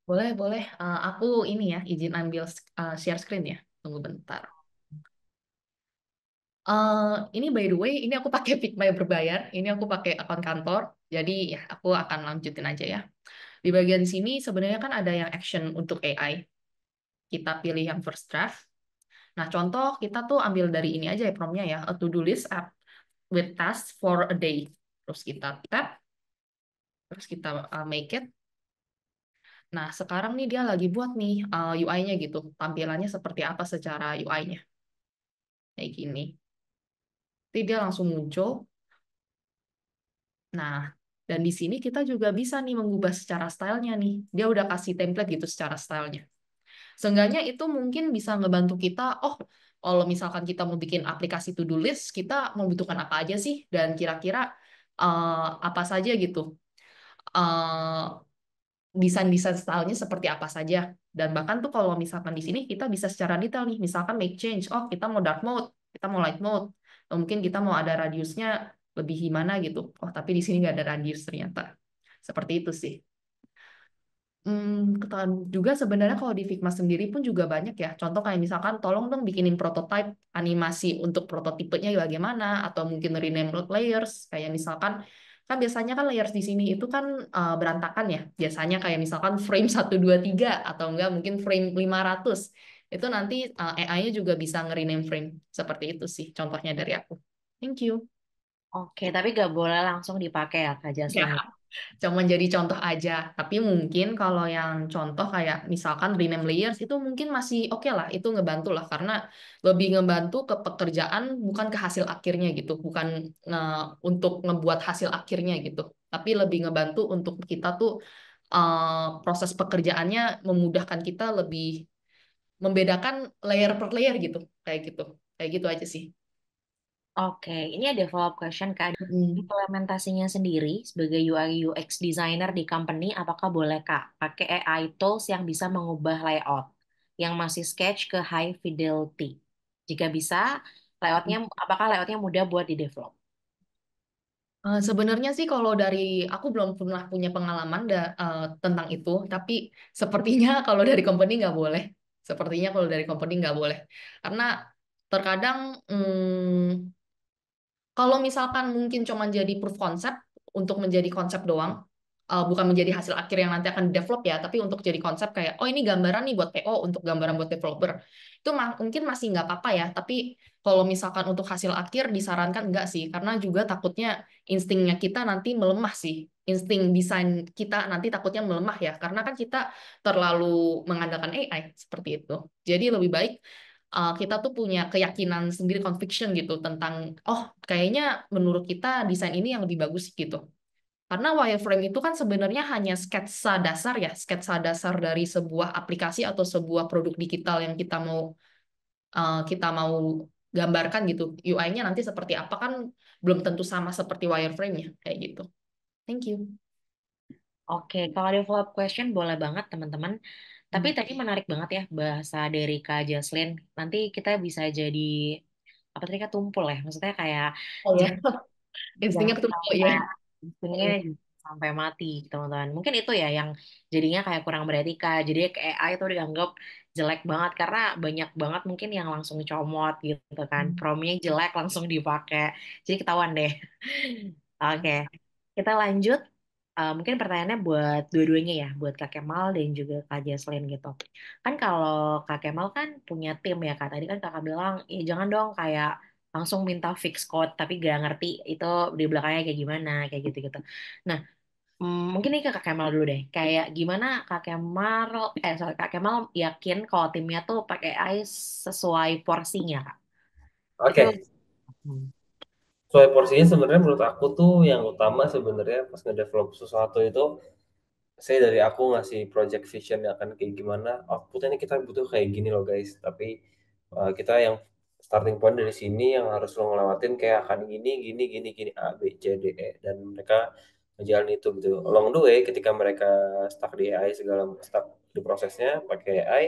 Boleh, boleh. Aku ini ya, izin ambil share screen ya. Tunggu bentar. Ini by the way, ini aku pakai Figma berbayar. Ini aku pakai akun kantor. Jadi ya, aku akan lanjutin aja ya. Di bagian sini sebenarnya kan ada yang action untuk AI. Kita pilih yang first draft. Nah, contoh kita tuh ambil dari ini aja ya promnya ya, a to-do list app with tasks for a day. Terus kita tap, terus kita make it. Nah, sekarang nih dia lagi buat nih UI-nya gitu. Tampilannya seperti apa secara UI-nya. Kayak gini. Jadi dia langsung muncul. Nah, dan di sini kita juga bisa nih mengubah secara stylenya nih. Dia udah kasih template gitu secara stylenya. Seenggaknya itu mungkin bisa ngebantu kita, oh, kalau misalkan kita mau bikin aplikasi to-do list, kita membutuhkan apa aja sih? Dan kira-kira apa saja gitu. Eh, Desain-desain stylenya seperti apa saja. Dan bahkan tuh kalau misalkan di sini kita bisa secara detail nih, misalkan make change, oh kita mau dark mode, kita mau light mode, atau mungkin kita mau ada radiusnya lebih gimana gitu. Oh tapi di sini nggak ada radius ternyata. Seperti itu sih. Juga sebenarnya kalau di Figma sendiri pun juga banyak ya. Contoh kayak misalkan tolong dong bikinin prototype animasi untuk prototipenya bagaimana atau mungkin rename layers kayak misalkan kan biasanya kan layers di sini itu kan berantakan ya. Biasanya kayak misalkan frame 1, 2, 3 atau enggak mungkin frame 500. Itu nanti AI-nya juga bisa nge-rename frame. Seperti itu sih contohnya dari aku. Thank you. Oke, tapi gak boleh langsung dipakai ya Kak Ya. Jaslyn ya. Cuman jadi contoh aja. Tapi mungkin kalau yang contoh kayak misalkan rename layers itu mungkin masih oke lah, itu ngebantu lah karena lebih ngebantu ke pekerjaan bukan ke hasil akhirnya gitu, bukan untuk ngebuat hasil akhirnya gitu. Tapi lebih ngebantu untuk kita tuh proses pekerjaannya memudahkan kita lebih membedakan layer per layer gitu, kayak gitu. Kayak gitu aja sih. Oke, ini ada follow-up question Kak. Mm. Implementasinya sendiri sebagai UI UX designer di company, apakah boleh Kak pakai AI tools yang bisa mengubah layout yang masih sketch ke high fidelity? Jika bisa, apakah layoutnya mudah buat di-develop? Sebenarnya sih kalau dari aku belum pernah punya pengalaman tentang itu, tapi sepertinya kalau dari company nggak boleh. Sepertinya kalau dari company nggak boleh, karena terkadang kalau misalkan mungkin cuma jadi proof concept untuk menjadi konsep doang, bukan menjadi hasil akhir yang nanti akan develop ya, tapi untuk jadi konsep kayak, oh ini gambaran nih buat PO, untuk gambaran buat developer. Itu mungkin masih nggak apa-apa ya, tapi kalau misalkan untuk hasil akhir disarankan enggak sih, karena juga takutnya instingnya kita nanti melemah sih. Insting desain kita nanti takutnya melemah ya, karena kan kita terlalu mengandalkan AI seperti itu. Jadi lebih baik kita tuh punya keyakinan sendiri, conviction gitu tentang, oh kayaknya menurut kita desain ini yang lebih bagus gitu. Karena wireframe itu kan sebenarnya hanya sketsa dasar ya, sketsa dasar dari sebuah aplikasi atau sebuah produk digital yang kita mau gambarkan gitu. UI-nya nanti seperti apa kan belum tentu sama seperti wireframe-nya kayak gitu. Thank you. Oke, kalau ada follow-up question boleh banget teman-teman. Tapi Hmm. tadi menarik banget ya bahasa dari Kak Jaslyn. Nanti kita bisa jadi apa tadi Kak tumpul ya. Maksudnya kayak Oh ya, jangan instingnya jangan ketemu ya. sampai ujungnya sampai mati teman-teman. Mungkin itu ya yang jadinya kayak kurang beretika. Jadi kayak AI itu dianggap jelek banget karena banyak banget mungkin yang langsung comot gitu kan. Promnya jelek langsung dipakai. Jadi ketahuan deh. Oke, kita lanjut. Mungkin pertanyaannya buat dua-duanya ya, buat Kak Kemal dan juga Kak Jaslyn gitu. Kan kalau Kak Kemal kan punya tim ya Kak. Tadi kan Kakak bilang, ya jangan dong kayak langsung minta fix code, tapi gak ngerti itu di belakangnya kayak gimana, kayak gitu-gitu. Nah, mungkin nih ke Kak Kemal dulu deh. Kayak gimana Kak Kemal, sorry, Kak Kemal yakin kalau timnya tuh pakai AI sesuai porsinya Kak? Itu, Oke, hmm, soal porsinya sebenarnya menurut aku tuh yang utama sebenarnya pas ngedevelop sesuatu itu saya dari aku ngasih project vision ya akan kayak gimana outputnya ini kita butuh kayak gini loh guys, tapi kita yang starting point dari sini yang harus lo ngelewatin kayak akan gini gini gini gini A B C D E, dan mereka ngejalan itu gitu along the way. Ketika mereka stuck di AI, segala stuck di prosesnya pakai AI,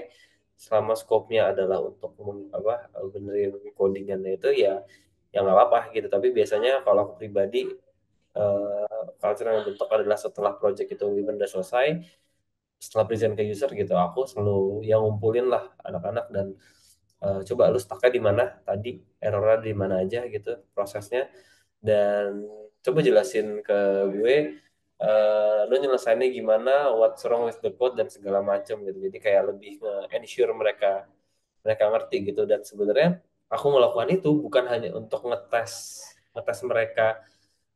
selama scope-nya adalah untuk benerin codingannya itu ya nggak apa-apa gitu. Tapi biasanya kalau aku pribadi, culture yang bentuk adalah setelah project itu even udah selesai, setelah present ke user gitu, aku selalu yang ngumpulin lah anak-anak dan coba lu stucknya di mana tadi, errornya di mana aja gitu prosesnya, dan coba jelasin ke gue lu nyelesainnya gimana, what's wrong with the code dan segala macam gitu. Jadi kayak lebih nge-ensure mereka mereka ngerti gitu. Dan sebenarnya aku melakukan itu bukan hanya untuk ngetes ngetes mereka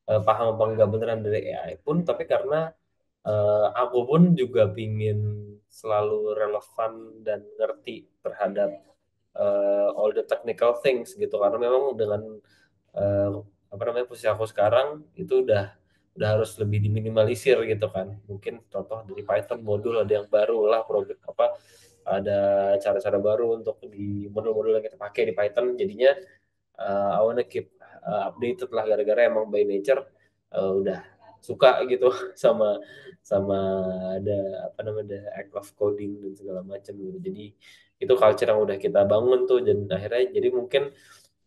paham apa enggak beneran dari AI pun, tapi karena aku pun juga pingin selalu relevan dan ngerti terhadap all the technical things gitu, karena memang dengan eh, posisi aku sekarang itu udah harus lebih diminimalisir gitu kan. Mungkin contoh dari Python modul ada yang baru lah, program ada cara-cara baru untuk di modul-modul yang kita pakai di Python, jadinya I wanna keep updated lah, gara-gara emang by nature udah suka gitu sama sama ada ada act of coding dan segala macam gitu. Jadi itu culture yang udah kita bangun tuh, dan akhirnya jadi mungkin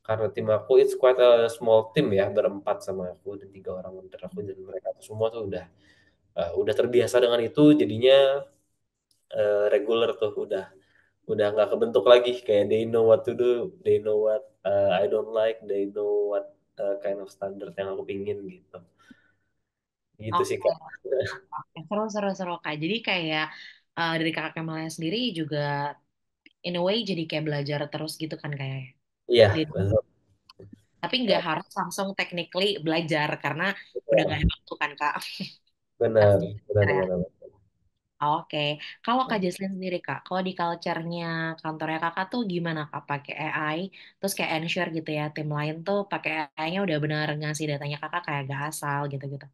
karena tim aku it's quite a small team ya, berempat sama aku dan 3 orang mentor aku, dan mereka tuh semua tuh udah terbiasa dengan itu, jadinya regular tuh udah nggak kebentuk lagi, kayak they know what to do, they know what I don't like, they know what kind of standard yang aku pingin gitu. Gitu sih Oke, Kak. oke. Seru, seru, seru, Kak. Jadi kayak dari kakak Kemalnya sendiri juga in a way jadi kayak belajar terus gitu kan kayak. Iya, Jadi, betul. tapi nggak Ya, harus langsung technically belajar karena udah nggak ada waktu kan, Kak. Harus benar, benar, belajar ya. benar, benar. Oke, kalau Kak Jesslyn sendiri Kak, kalau di culture-nya kantornya Kakak tuh gimana Kak? Pakai AI, terus kayak ensure gitu ya, tim lain tuh pakai AI-nya udah benar ngasih datanya Kakak kayak gak asal gitu-gitu.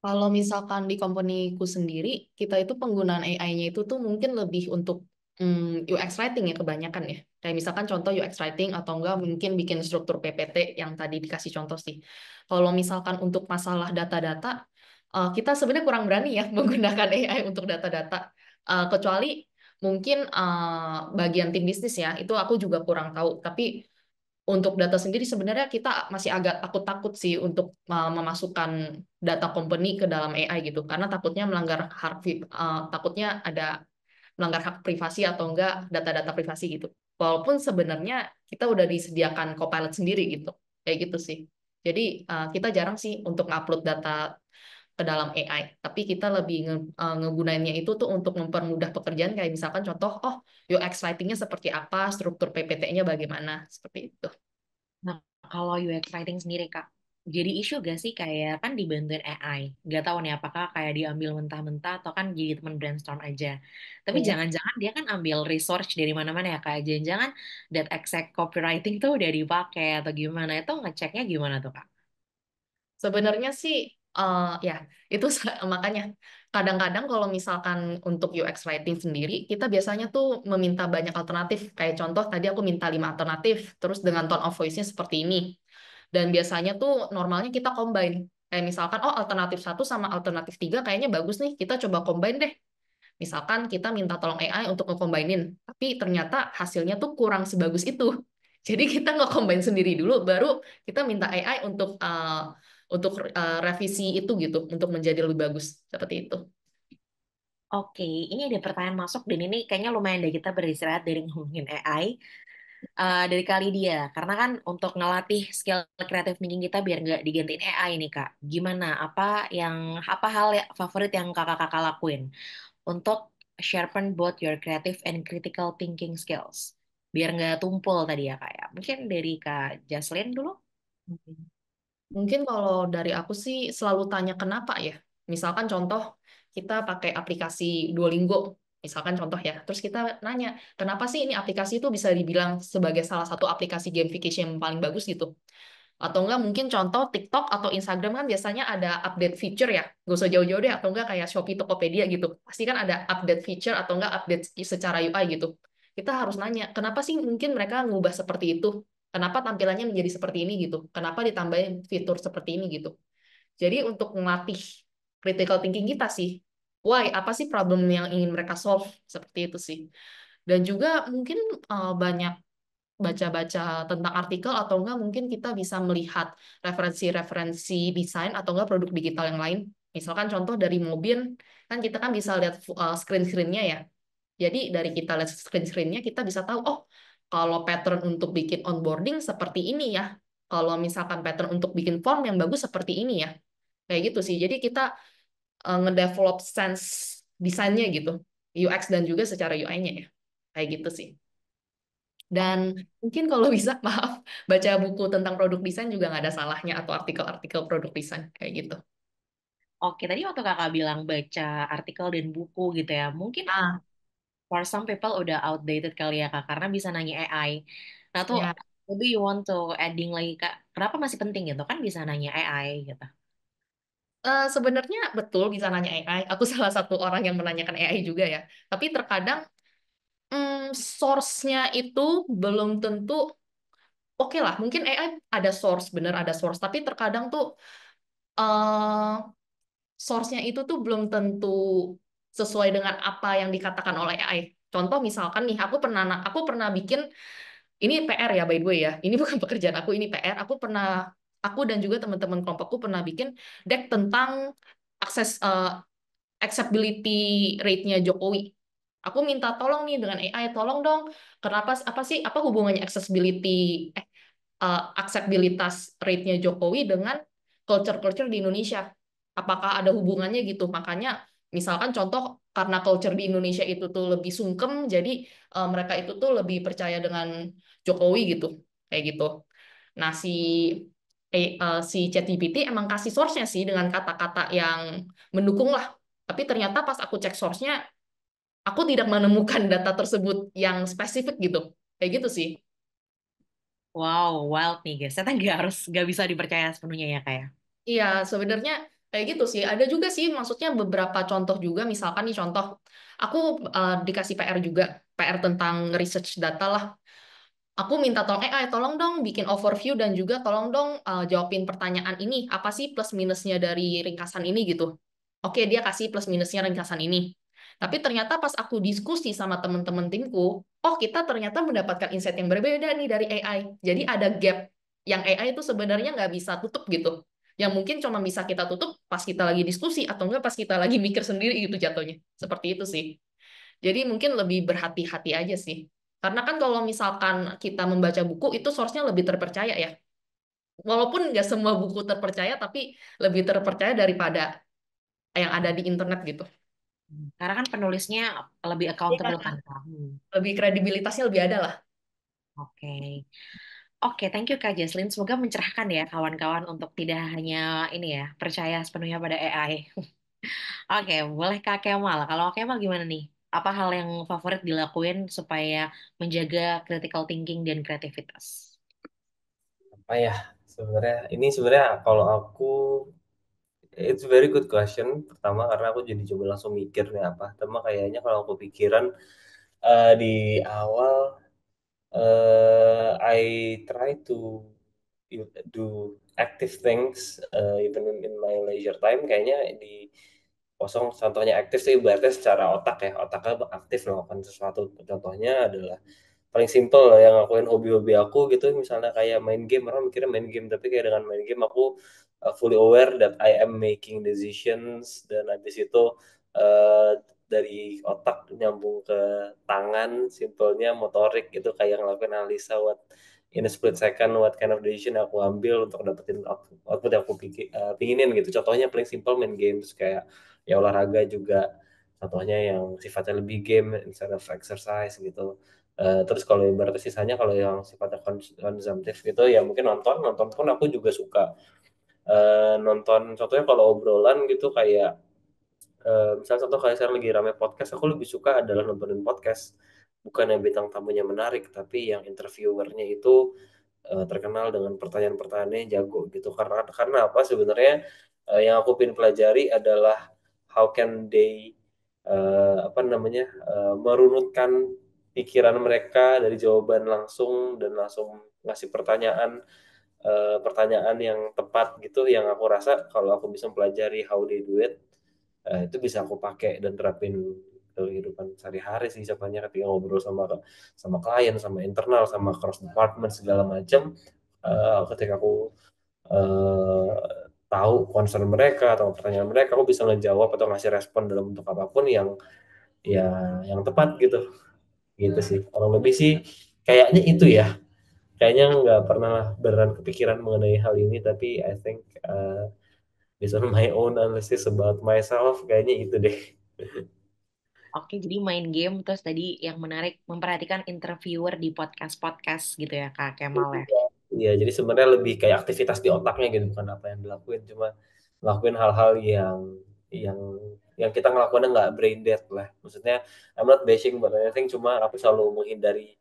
Kalau misalkan di company-ku sendiri, kita itu penggunaan AI-nya itu tuh mungkin lebih untuk UX writing ya kebanyakan ya. Kayak misalkan contoh UX writing atau enggak mungkin bikin struktur PPT yang tadi dikasih contoh sih. Kalau misalkan untuk masalah data-data, kita sebenarnya kurang berani ya menggunakan AI untuk data-data. Kecuali mungkin bagian tim bisnis ya, itu aku juga kurang tahu. Tapi untuk data sendiri sebenarnya kita masih agak takut-takut sih untuk memasukkan data company ke dalam AI gitu karena takutnya melanggar takutnya ada melanggar hak privasi atau enggak data-data privasi gitu. Walaupun sebenarnya kita udah disediakan Copilot sendiri gitu. Kayak gitu sih. Jadi kita jarang sih untuk ngupload data ke dalam AI, tapi kita lebih ngegunainnya itu tuh untuk mempermudah pekerjaan kayak misalkan contoh, oh UX writing-nya seperti apa, struktur PPT-nya bagaimana, seperti itu. Nah, kalau UX writing sendiri Kak, jadi isu gak sih kayak kan dibantuin AI? Gak tahu nih apakah kayak diambil mentah-mentah atau kan jadi teman brainstorm aja. Tapi Ya. jangan-jangan dia kan ambil research dari mana-mana ya Kak. Jangan-jangan that exact copywriting tuh udah dipakai atau gimana. Itu ngeceknya gimana tuh Kak? Sebenarnya sih, ya itu makanya kadang-kadang kalau misalkan untuk UX writing sendiri, kita biasanya tuh meminta banyak alternatif. Kayak contoh tadi aku minta 5 alternatif, terus dengan tone of voice-nya seperti ini. Dan biasanya tuh normalnya kita combine. Kayak misalkan, oh alternatif satu sama alternatif tiga kayaknya bagus nih, kita coba combine deh. Misalkan kita minta tolong AI untuk ngekombainin, tapi ternyata hasilnya tuh kurang sebagus itu. Jadi kita ngecombine sendiri dulu, baru kita minta AI untuk revisi itu gitu, untuk menjadi lebih bagus seperti itu. Oke, ini ada pertanyaan masuk dan ini kayaknya lumayan deh kita beristirahat dari ngomongin AI. Dari kali dia, karena kan untuk ngelatih skill creative thinking kita biar nggak digantiin AI nih Kak. Gimana? Apa hal favorit yang kakak-kakak lakuin untuk sharpen both your creative and critical thinking skills? Biar nggak tumpul tadi ya Kak ya. Mungkin dari Kak Jaslyn dulu. Mungkin kalau dari aku sih selalu tanya kenapa ya. Misalkan contoh kita pakai aplikasi Duolingo, misalkan contoh ya. Terus kita nanya, kenapa sih ini aplikasi itu bisa dibilang sebagai salah satu aplikasi gamification yang paling bagus gitu. Atau enggak mungkin contoh TikTok atau Instagram kan biasanya ada update feature ya. Gak usah jauh-jauh deh, atau enggak kayak Shopee, Tokopedia gitu. Pasti kan ada update feature atau enggak update secara UI gitu. Kita harus nanya, kenapa sih mungkin mereka ngubah seperti itu? Kenapa tampilannya menjadi seperti ini gitu? Kenapa ditambahin fitur seperti ini gitu? Jadi untuk melatih critical thinking kita sih, why? Apa sih problem yang ingin mereka solve? Seperti itu sih. Dan juga mungkin banyak baca-baca tentang artikel atau enggak mungkin kita bisa melihat referensi-referensi desain atau enggak produk digital yang lain. Misalkan contoh dari mobil, kan kita kan bisa lihat screen-screennya ya. Jadi dari kita lihat screen-screennya kita bisa tahu, oh kalau pattern untuk bikin onboarding seperti ini ya. Kalau misalkan pattern untuk bikin form yang bagus seperti ini ya. Kayak gitu sih. Jadi kita ngedevelop sense desainnya gitu. UX dan juga secara UI-nya ya. Kayak gitu sih. Dan mungkin kalau bisa, maaf, baca buku tentang produk desain juga nggak ada salahnya atau artikel-artikel produk desain kayak gitu. Oke, tadi waktu kakak bilang baca artikel dan buku gitu ya, mungkin Ah, for some people udah outdated kali ya Kak, karena bisa nanya AI. Nah tuh, ya. maybe you want to adding lagi Kak, kenapa masih penting gitu kan bisa nanya AI gitu. Sebenarnya betul bisa nanya AI. Aku salah satu orang yang menanyakan AI juga ya. Tapi terkadang source-nya itu belum tentu oke lah. Mungkin AI ada source, bener ada source. Tapi terkadang tuh eh, source-nya itu tuh belum tentu sesuai dengan apa yang dikatakan oleh AI. Contoh misalkan nih, aku pernah bikin ini PR ya by the way ya. Ini bukan pekerjaan aku, ini PR. Aku dan juga teman-teman kelompokku pernah bikin deck tentang akses acceptability rate-nya Jokowi. Aku minta tolong nih dengan AI, tolong dong. Kenapa apa sih apa hubungannya akseptabilitas rate-nya Jokowi dengan culture-culture di Indonesia? Apakah ada hubungannya gitu? Makanya misalkan contoh karena culture di Indonesia itu tuh lebih sungkem, jadi mereka itu tuh lebih percaya dengan Jokowi gitu, kayak gitu. Nah, si ChatGPT emang kasih source-nya sih dengan kata-kata yang mendukung lah. Tapi ternyata pas aku cek source-nya, aku tidak menemukan data tersebut yang spesifik gitu. Kayak gitu sih. Wow, wild nih guys. Ternyata nggak bisa dipercaya sepenuhnya ya kayak. Iya, sebenarnya kayak gitu sih. Ada juga sih, maksudnya beberapa contoh juga. Misalkan nih contoh, aku dikasih PR juga, PR tentang research data lah. Aku minta tolong AI, tolong dong bikin overview dan juga tolong dong jawabin pertanyaan ini. Apa sih plus minusnya dari ringkasan ini gitu. Oke, dia kasih plus minusnya ringkasan ini. Tapi ternyata pas aku diskusi sama teman-teman timku, oh kita ternyata mendapatkan insight yang berbeda nih dari AI. Jadi ada gap yang AI itu sebenarnya nggak bisa tutup gitu. Yang mungkin cuma bisa kita tutup pas kita lagi diskusi atau enggak pas kita lagi mikir sendiri gitu jatuhnya. Seperti itu sih. Jadi mungkin lebih berhati-hati aja sih. Karena kan kalau misalkan kita membaca buku itu source-nya lebih terpercaya ya. Walaupun nggak semua buku terpercaya, tapi lebih terpercaya daripada yang ada di internet gitu. Karena kan penulisnya lebih accountable Iya. kan, Kak. Lebih kredibilitasnya lebih ada lah. Oke. Oke, thank you Kak Jesslyn. Semoga mencerahkan ya kawan-kawan untuk tidak hanya ini ya, percaya sepenuhnya pada AI. Oke, boleh Kak Kemal. Kalau Kak Kemal gimana nih? Apa hal yang favorit dilakuin supaya menjaga critical thinking dan kreativitas? Apa ya? Sebenarnya kalau aku, it's very good question. Pertama karena aku jadi coba langsung mikir nih apa. Pertama kayaknya kalau aku pikiran di awal, I try to do active things even in my leisure time. Kayaknya di kosong, contohnya aktif sih berarti secara otak ya, otaknya aktif melakukan sesuatu. Contohnya adalah paling simple lah yang ngakuin hobi-hobi aku gitu, misalnya kayak main game. Orang mikirnya main game, tapi kayak dengan main game aku fully aware that I am making decisions, dan habis itu uh, dari otak nyambung ke tangan, simpelnya motorik itu kayak ngelakuin analisa what in a split second, what kind of decision aku ambil untuk dapetin output yang aku pinginin gitu. Contohnya paling simple main games, kayak ya olahraga juga contohnya yang sifatnya lebih game instead of exercise gitu. Terus kalau ibaratnya sisanya, kalau yang sifatnya konsumtif gitu ya mungkin nonton. Nonton pun aku juga suka nonton. Contohnya kalau obrolan gitu, kayak misalnya contoh kayak sekarang lagi rame podcast, aku lebih suka adalah nontonin podcast. Bukan yang bintang tamunya menarik, tapi yang interviewernya itu terkenal dengan pertanyaan-pertanyaannya yang jago gitu. Karena apa sebenarnya, yang aku pengen pelajari adalah how can they apa namanya, merunutkan pikiran mereka dari jawaban langsung, dan langsung ngasih pertanyaan yang tepat gitu, yang aku rasa kalau aku bisa mempelajari how they do it, itu bisa aku pakai dan terapin ke kehidupan sehari-hari sih. Contohnya ketika ngobrol sama sama klien, sama internal, sama cross department segala macam, ketika aku eh, tahu concern mereka atau pertanyaan mereka, aku bisa ngejawab atau ngasih respon dalam bentuk apapun yang tepat gitu. Gitu sih kurang lebih sih, kayaknya itu ya. Kayaknya nggak pernah beneran kepikiran mengenai hal ini, tapi I think based on my own analysis about myself, kayaknya itu deh. Oke, jadi main game terus tadi yang menarik memperhatikan interviewer di podcast-podcast gitu ya Kak Kemal ya. Iya, iya, jadi sebenarnya lebih kayak aktivitas di otaknya gitu, bukan apa yang dilakuin, cuma ngelakuin hal-hal yang yang kita ngelakuinnya nggak brain dead lah. Maksudnya I'm not bashing but anything, cuma aku selalu menghindari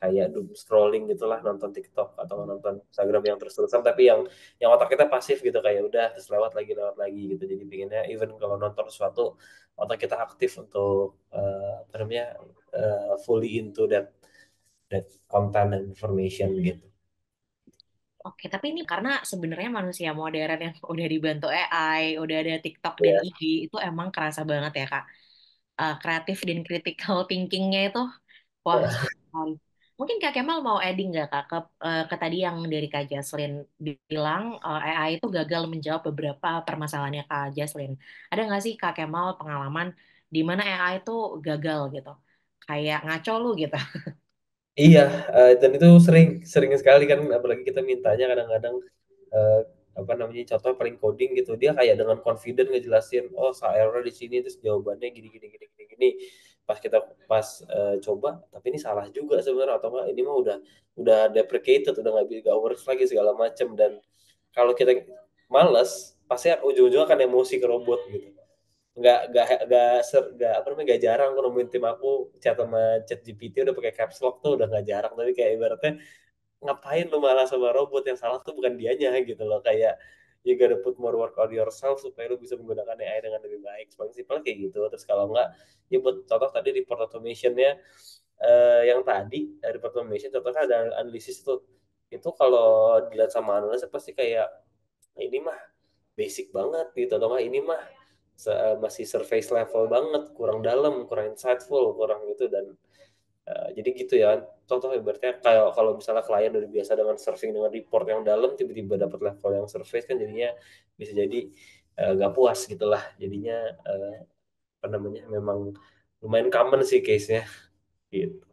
kayak doom scrolling gitulah, nonton TikTok atau nonton Instagram yang terus-terusan, tapi yang otak kita pasif gitu, kayak udah terus lewat lagi gitu. Jadi pinginnya even kalau nonton sesuatu, otak kita aktif untuk apa namanya, fully into that content and information gitu. Oke, tapi ini karena sebenarnya manusia modern yang udah dibantu AI, udah ada TikTok dan Ya, IG, itu emang kerasa banget ya Kak. Kreatif dan critical thinkingnya itu, wah, ya. susah sekali. Mungkin Kak Kemal mau adding nggak Kak ke tadi yang dari Kak Jaslyn bilang AI itu gagal menjawab beberapa permasalahannya Kak Jaslyn. Ada nggak sih Kak Kemal pengalaman di mana AI itu gagal gitu? Kayak ngaco lu gitu. Iya, dan itu sering sering sekali kan, apalagi kita mintanya kadang-kadang eh, apa namanya, contoh paling coding gitu, dia kayak dengan confident ngejelasin, oh error di sini terus jawabannya gini gini gini gini gini. Pas kita coba, tapi ini salah juga sebenarnya, atau enggak ini mah udah deprecated, udah nggak works lagi segala macem. Dan kalau kita males, pasti ujung-ujungnya akan emosi ke robot gitu. Nggak apa namanya, nggak jarang aku nemuin tim aku chat sama chat GPT udah pakai caps lock tuh, udah nggak jarang. Tapi kayak ibaratnya, ngapain lu malah sama robot, yang salah tuh bukan dianya gitu loh. Kayak you gotta put more work on yourself supaya lu bisa menggunakan AI dengan lebih baik. Paling simpel kayak gitu. Terus kalau nggak, ya buat contoh tadi report automationnya, yang tadi report automation contohnya ada analisis tuh, itu kalau dilihat sama analis pasti kayak, ini mah basic banget gitu, atau nggak ini mah masih surface level banget, kurang dalam, kurang insightful, kurang gitu. Dan jadi gitu ya. Contoh ibaratnya kayak kalau misalnya klien udah biasa dengan surfing dengan report yang dalam, tiba-tiba dapat level yang surface, kan jadinya bisa jadi nggak puas gitulah. Jadinya eh, apa namanya, memang lumayan common sih case-nya gitu.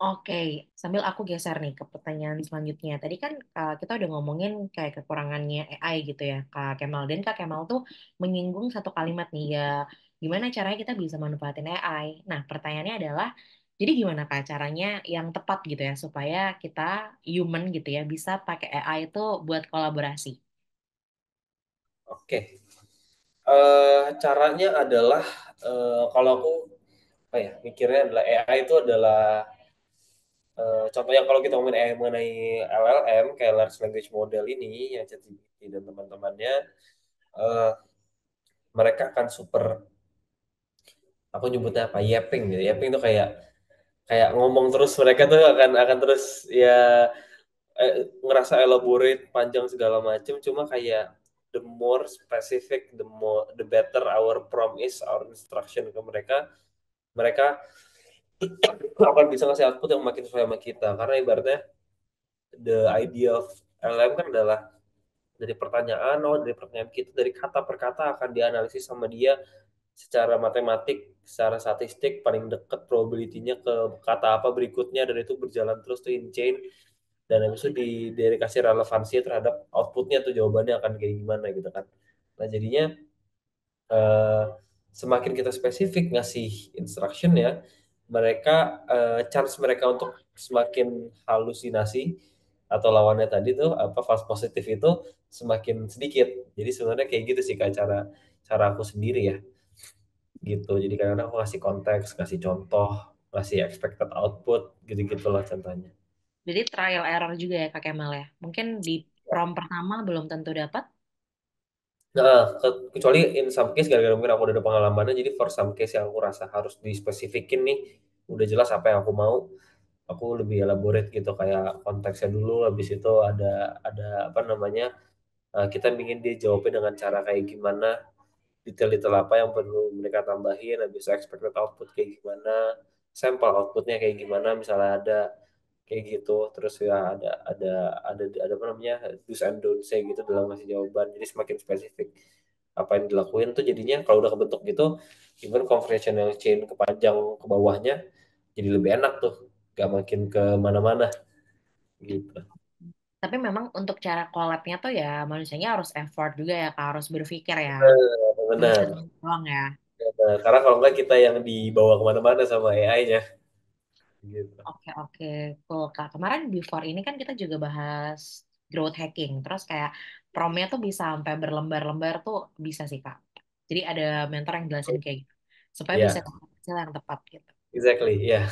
Oke, sambil aku geser nih ke pertanyaan selanjutnya. Tadi kan kita udah ngomongin kayak kekurangannya AI gitu ya, Kak Kemal. Dan Kak Kemal tuh menyinggung satu kalimat nih ya, gimana caranya kita bisa manfaatin AI. Nah, pertanyaannya adalah, jadi gimana Kak caranya yang tepat gitu ya, supaya kita human gitu ya, bisa pakai AI itu buat kolaborasi. Oke. Caranya adalah, kalau aku apa ya mikirnya adalah, AI itu adalah, contohnya kalau kita ngomongin AI mengenai LLM kayak large language model ini, yang ChatGPT dan teman-temannya, eh, mereka akan super, aku nyebutnya apa, yapping gitu. Yapping itu kayak kayak ngomong terus, mereka tuh akan terus ya, ngerasa elaborate panjang segala macam. Cuma kayak the more specific, the better our prompt is, our instruction ke mereka, mereka akan bisa ngasih output yang makin sesuai sama kita. Karena ibaratnya the idea of LLM kan adalah dari pertanyaan kita, dari kata per kata akan dianalisis sama dia secara matematik, secara statistik, paling deket probability-nya ke kata apa berikutnya, dan itu berjalan terus tuh in chain. Dan habis itu dikasih relevansi terhadap outputnya tuh, jawabannya akan kayak gimana gitu kan. Nah jadinya, eh, semakin kita spesifik ngasih instruction ya, chance mereka untuk semakin halusinasi atau lawannya tadi tuh apa, false positif itu semakin sedikit. Jadi sebenarnya kayak gitu sih, kayak cara cara aku sendiri ya gitu. Jadi kadang-kadang aku ngasih konteks, ngasih contoh, ngasih expected output, gitu-gitu lah contohnya. Jadi trial error juga ya Kak Kemal ya. Mungkin di prompt pertama belum tentu dapat. Nah, kecuali in some case, gara-gara mungkin aku udah ada pengalamannya, jadi for some case yang aku rasa harus dispesifikin nih, udah jelas apa yang aku mau, aku lebih elaborate gitu, kayak konteksnya dulu, habis itu ada apa namanya, kita ingin dia jawabnya dengan cara kayak gimana, detail-detail apa yang perlu mereka tambahin, habis itu expected output kayak gimana, sampel outputnya kayak gimana, misalnya ada kayak gitu. Terus ya ada apa namanya, do's and don't say gitu dalam ngasih jawaban. Jadi semakin spesifik apa yang dilakuin tuh, jadinya kalau udah kebentuk gitu, even conversation yang chain kepanjang ke bawahnya jadi lebih enak tuh, gak makin ke mana-mana gitu. Tapi memang untuk cara collab-nya tuh ya manusianya harus effort juga ya Kak, harus berpikir ya. Nggak bisa Benar, gitu doang ya. benar. Karena kalau nggak kita yang dibawa kemana-mana sama AI-nya gitu. Oke, oke. Cool, Kak. Kemarin before ini kan kita juga bahas growth hacking. Terus kayak promnya tuh bisa sampai berlembar-lembar tuh bisa sih, Kak. Jadi ada mentor yang jelasin kayak gitu. Supaya bisa Ya, dapat hasil yang tepat gitu. exactly, ya.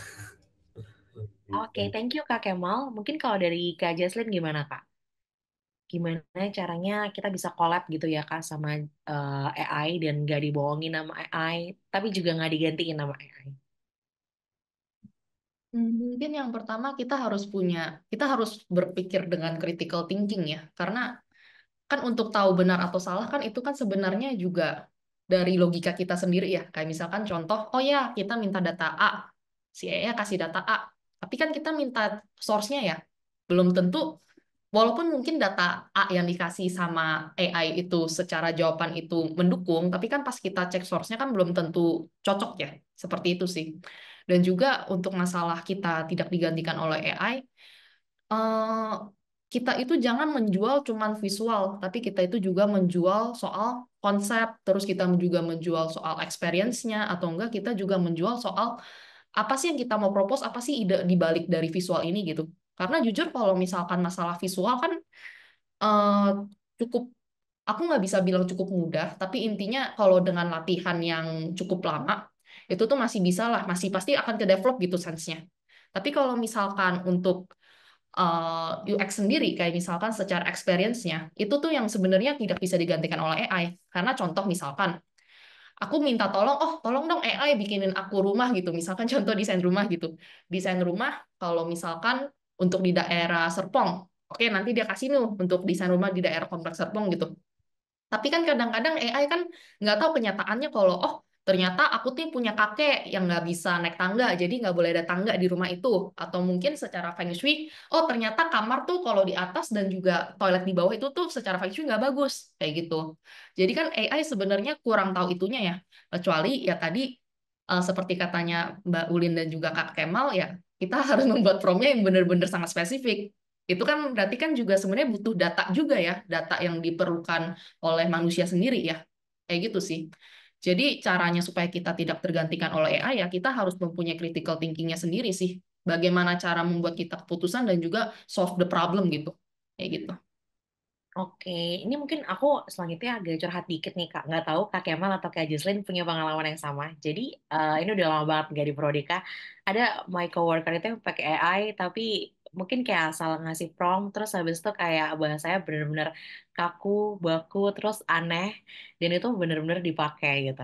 Oke, Gitu. thank you Kak Kemal. Mungkin kalau dari Kak Jaslyn gimana, Kak? Gimana caranya kita bisa collab gitu ya, Kak, sama AI dan gak dibohongin sama AI, tapi juga nggak digantiin sama AI. Mungkin yang pertama kita harus berpikir dengan critical thinking ya, karena kan untuk tahu benar atau salah kan itu kan sebenarnya juga dari logika kita sendiri ya. Kayak misalkan contoh, oh ya kita minta data A, si AI kasih data A. Tapi kan kita minta source-nya ya. Belum tentu, walaupun mungkin data A yang dikasih sama AI itu secara jawaban itu mendukung, tapi kan pas kita cek source-nya kan belum tentu cocok ya. Seperti itu sih. Dan juga untuk masalah kita tidak digantikan oleh AI, eh, kita itu jangan menjual cuman visual, tapi kita itu juga menjual soal konsep, terus kita juga menjual soal experience-nya, atau enggak kita juga menjual soal apa sih yang kita mau propose, apa sih ide di balik dari visual ini gitu. Karena jujur kalau misalkan masalah visual kan eh, cukup, aku nggak bisa bilang cukup mudah, tapi intinya kalau dengan latihan yang cukup lama, itu tuh masih bisa lah, masih pasti akan ke develop gitu sense-nya. Tapi kalau misalkan untuk UX sendiri, kayak misalkan secara experience-nya, itu tuh yang sebenarnya tidak bisa digantikan oleh AI. Karena contoh misalkan, aku minta tolong, oh tolong dong AI bikinin aku rumah gitu. Misalkan contoh desain rumah gitu. Desain rumah, kalau misalkan untuk di daerah Serpong, oke nanti dia kasih nih untuk desain rumah di daerah Kompleks Serpong gitu. Tapi kan kadang-kadang AI kan nggak tahu kenyataannya kalau oh ternyata aku tuh punya kakek yang nggak bisa naik tangga, jadi nggak boleh ada tangga di rumah itu. Atau mungkin secara feng shui, oh ternyata kamar tuh kalau di atas dan juga toilet di bawah itu tuh secara feng shui nggak bagus, kayak gitu. Jadi kan AI sebenarnya kurang tahu itunya ya. Kecuali ya tadi seperti katanya Mbak Ulin dan juga Kak Kemal ya, kita harus membuat promnya yang benar-benar sangat spesifik. Itu kan berarti kan juga sebenarnya butuh data juga ya, data yang diperlukan oleh manusia sendiri ya. Kayak gitu sih. Jadi caranya supaya kita tidak tergantikan oleh AI ya kita harus mempunyai critical thinking-nya sendiri sih. Bagaimana cara membuat kita keputusan dan juga solve the problem gitu. Kayak gitu. Oke, ini mungkin aku selanjutnya agak curhat dikit nih Kak. Nggak tahu Kak Kemal atau Kak Jesslyn punya pengalaman yang sama. Jadi ini udah lama banget nggak di Prodika. Ada my coworker itu yang pakai AI, tapi mungkin kayak asal ngasih prompt, terus habis itu kayak bahasanya bener-bener kaku, baku, terus aneh, dan itu bener-bener dipakai gitu.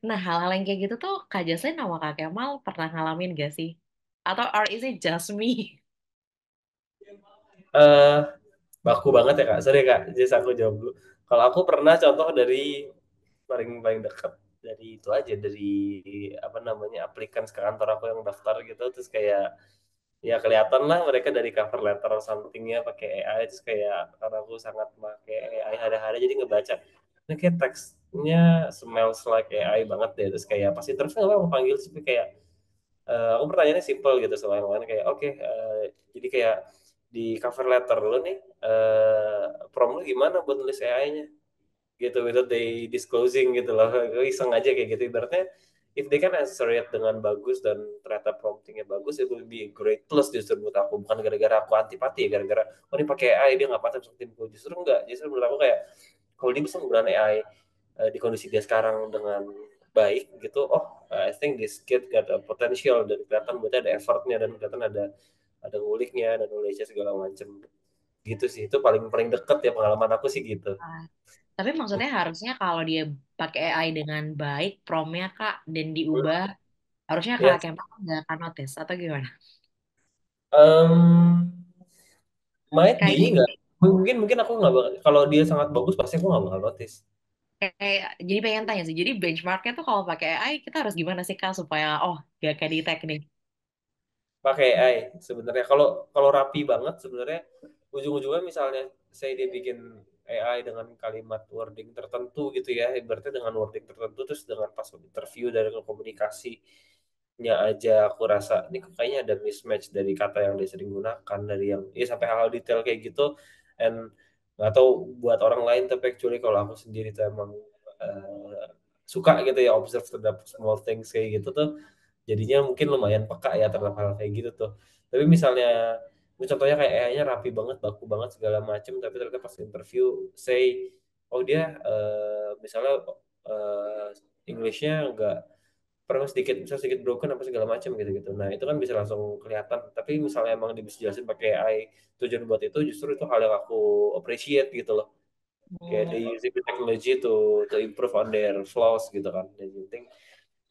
Nah, hal-hal yang kayak gitu tuh Kak Jesslyn sama Kak Kemal pernah ngalamin gak sih? Atau or is it just me? eh Baku banget ya Kak. Sorry Kak, jadi aku jawab dulu. Kalau aku pernah contoh dari paling paling dekat dari itu aja dari apa namanya aplikan ke kantor aku yang daftar gitu terus kayak ya kelihatan lah mereka dari cover letter somethingnya pakai AI terus kayak karena aku sangat pakai AI hari-hari jadi ngebaca ini kayak teksnya smells like AI banget deh terus kayak pas interview aku panggil tapi kayak aku pertanyaannya simple gitu soalnya lain kayak oke jadi kayak di cover letter lu nih prompt lu gimana buat nulis AI-nya gitu without they disclosing gitu loh iseng aja kayak gitu ibaratnya if they can answer it dengan bagus dan ternyata promptingnya bagus it will be a great plus justru menurut aku bukan gara-gara aku antipati gara-gara oh ini pakai AI dia nggak patut untuk timku justru enggak justru menurut aku kayak kalau dia bisa menggunakan AI di kondisi dia sekarang dengan baik gitu oh I think this kid got a potential dan kelihatan berarti ada effortnya dan kelihatan ada nguliknya dan knowledge segala macem gitu sih itu paling paling deket ya pengalaman aku sih gitu. Ah, tapi maksudnya harusnya kalau dia pakai AI dengan baik, promnya Kak, dan diubah, harusnya Kak Ya, Kemal nggak akan notice atau gimana? might be Kayak nggak mungkin mungkin aku nggak bakal kalau dia sangat bagus pasti aku nggak bakal notice kayak jadi pengen tanya sih. Jadi benchmarknya tuh kalau pakai AI kita harus gimana sih Kak supaya oh gak kayak di tag nih. pakai AI sebenarnya kalau kalau rapi banget sebenarnya ujung-ujungnya misalnya saya dia bikin AI dengan kalimat wording tertentu gitu ya berarti dengan wording tertentu terus dengan pas interview dari komunikasinya aja aku rasa ini kok kayaknya ada mismatch dari kata yang dia sering gunakan dari yang ya sampai hal-hal detail kayak gitu and nggak tahu buat orang lain tapi actually kalau aku sendiri tuh emang suka gitu ya observe terhadap small things kayak gitu tuh jadinya mungkin lumayan peka ya terhadap hal kayak gitu tuh tapi misalnya ini contohnya kayak AI-nya rapi banget baku banget segala macem tapi ternyata pas interview say oh dia misalnya eh, English-nya nggak pernah sedikit bisa sedikit broken apa segala macam gitu gitu nah itu kan bisa langsung kelihatan tapi misalnya emang dia bisa jelasin pakai AI tujuan buat itu justru itu hal yang aku appreciate gitu loh kayak they Hmm, using the technology to improve on their flaws gitu kan dan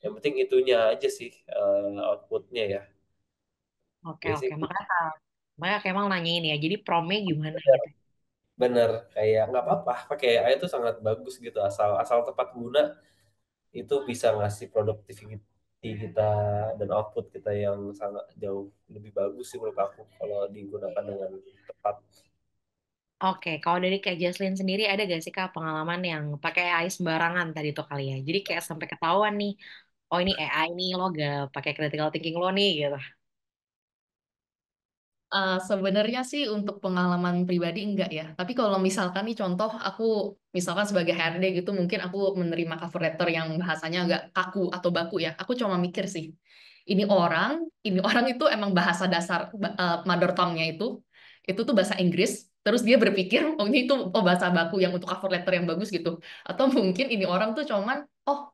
yang penting itunya aja sih outputnya ya oke oke. basic Makanya Kemal nanyain ya. Jadi promnya gimana gitu. bener kayak nggak apa-apa pakai AI itu sangat bagus gitu asal asal tepat guna itu bisa ngasih kita dan output kita yang sangat jauh lebih bagus sih menurut aku kalau digunakan dengan tepat. Oke, kalau dari Kak Jaslyn sendiri ada gak sih Kak pengalaman yang pakai AI sembarangan tadi tuh kali ya? Jadi kayak sampai ketahuan nih, oh ini AI nih lo gak pakai critical thinking lo nih gitu. Sebenarnya sih untuk pengalaman pribadi enggak ya. Tapi kalau misalkan nih contoh aku misalkan sebagai HRD gitu mungkin aku menerima cover letter yang bahasanya agak kaku atau baku ya. Aku cuma mikir sih. Ini orang, ini orang itu emang bahasa dasar mother tongue-nya itu tuh bahasa Inggris. Terus dia berpikir, oh ini tuh oh bahasa baku yang untuk cover letter yang bagus gitu. Atau mungkin ini orang tuh cuman, oh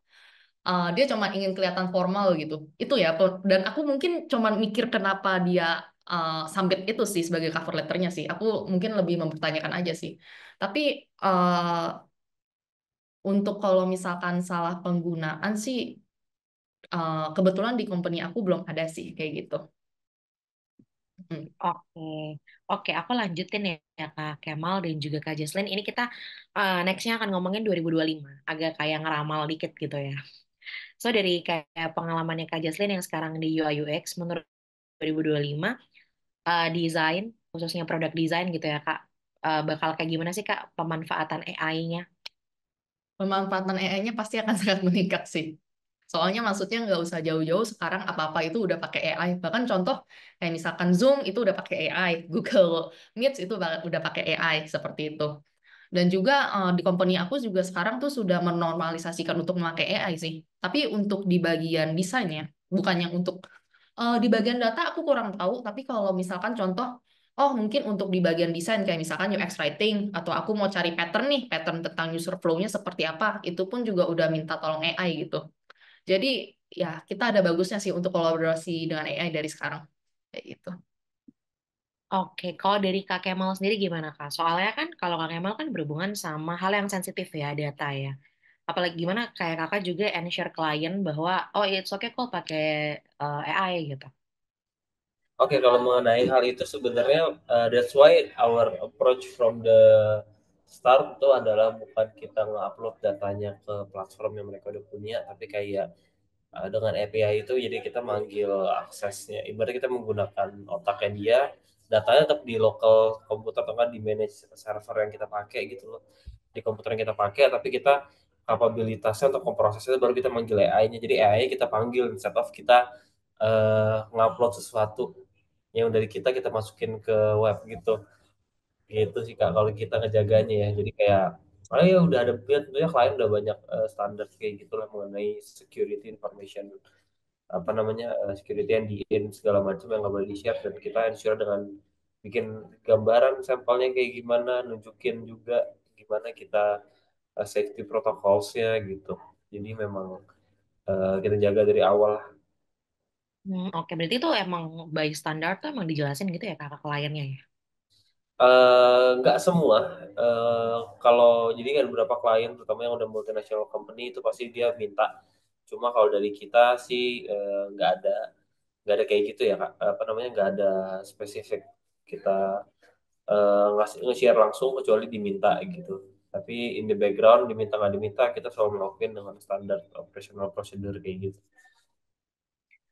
dia cuma ingin kelihatan formal gitu. Itu ya. Dan aku mungkin cuma mikir kenapa dia sambit itu sih sebagai cover letternya sih. Aku mungkin lebih mempertanyakan aja sih. Tapi untuk kalau misalkan salah penggunaan sih, kebetulan di company aku belum ada sih kayak gitu. Hmm. Oke, oke, aku lanjutin ya Kak Kemal dan juga Kak Jaslyn. Ini kita nextnya akan ngomongin 2025, agak kayak ngeramal dikit gitu ya. So dari kayak pengalamannya Kak Jaslyn yang sekarang di UI UX, menurut 2025 desain, khususnya produk desain gitu ya Kak, bakal kayak gimana sih Kak pemanfaatan AI-nya? Pemanfaatan AI-nya pasti akan sangat meningkat sih. Soalnya maksudnya nggak usah jauh-jauh, sekarang apa-apa itu udah pakai AI. Bahkan contoh kayak misalkan Zoom itu udah pakai AI, Google Meet itu udah pakai AI seperti itu. Dan juga di company aku juga sekarang tuh sudah menormalisasikan untuk memakai AI sih. Tapi untuk di bagian desainnya, bukan yang untuk di bagian data aku kurang tahu. Tapi kalau misalkan contoh, oh mungkin untuk di bagian desain kayak misalkan UX writing atau aku mau cari pattern nih, pattern tentang user flow-nya seperti apa, itu pun juga udah minta tolong AI gitu. Jadi ya kita ada bagusnya sih untuk kolaborasi dengan AI dari sekarang. Kayak gitu. Oke, kalau dari Kak Kemal sendiri gimana Kak? Soalnya kan kalau Kak Kemal kan berhubungan sama hal yang sensitif ya, data ya. Apalagi gimana kayak Kakak juga ensure klien bahwa, oh it's okay kok pakai AI gitu. Oke, kalau mengenai hal itu sebenarnya that's why our approach from the start itu adalah bukan kita nge-upload datanya ke platform yang mereka udah punya, tapi kayak dengan API itu jadi kita manggil aksesnya. Ibarat kita menggunakan otaknya dia, datanya tetap di local komputer atau kan di manage server yang kita pakai gitu loh. Di komputer yang kita pakai, tapi kita kapabilitasnya untuk memprosesnya baru kita manggil AI-nya. Jadi AI kita panggil instead of kita ngupload sesuatu yang dari kita masukin ke web gitu. Gitu sih Kak kalau kita ngejaganya ya. Jadi kayak ya udah ada tentunya klien udah banyak standar kayak gitulah mengenai security information apa namanya security yang di-in segala macam yang nggak boleh di-share dan kita ensure dengan bikin gambaran sampelnya kayak gimana, nunjukin juga gimana kita safety protocolsnya gitu. Jadi memang kita jaga dari awal. Oke, berarti itu emang by standar tuh emang dijelasin gitu ya Kak ke kliennya ya? Nggak semua. Kalau jadi kan beberapa klien, terutama yang udah multinational company itu pasti dia minta. Cuma kalau dari kita sih nggak ada kayak gitu ya Kak. Apa namanya nggak ada spesifik kita nge-share langsung kecuali diminta gitu. Tapi in the background diminta nggak diminta kita selalu melakukan dengan standar operational procedure kayak gitu.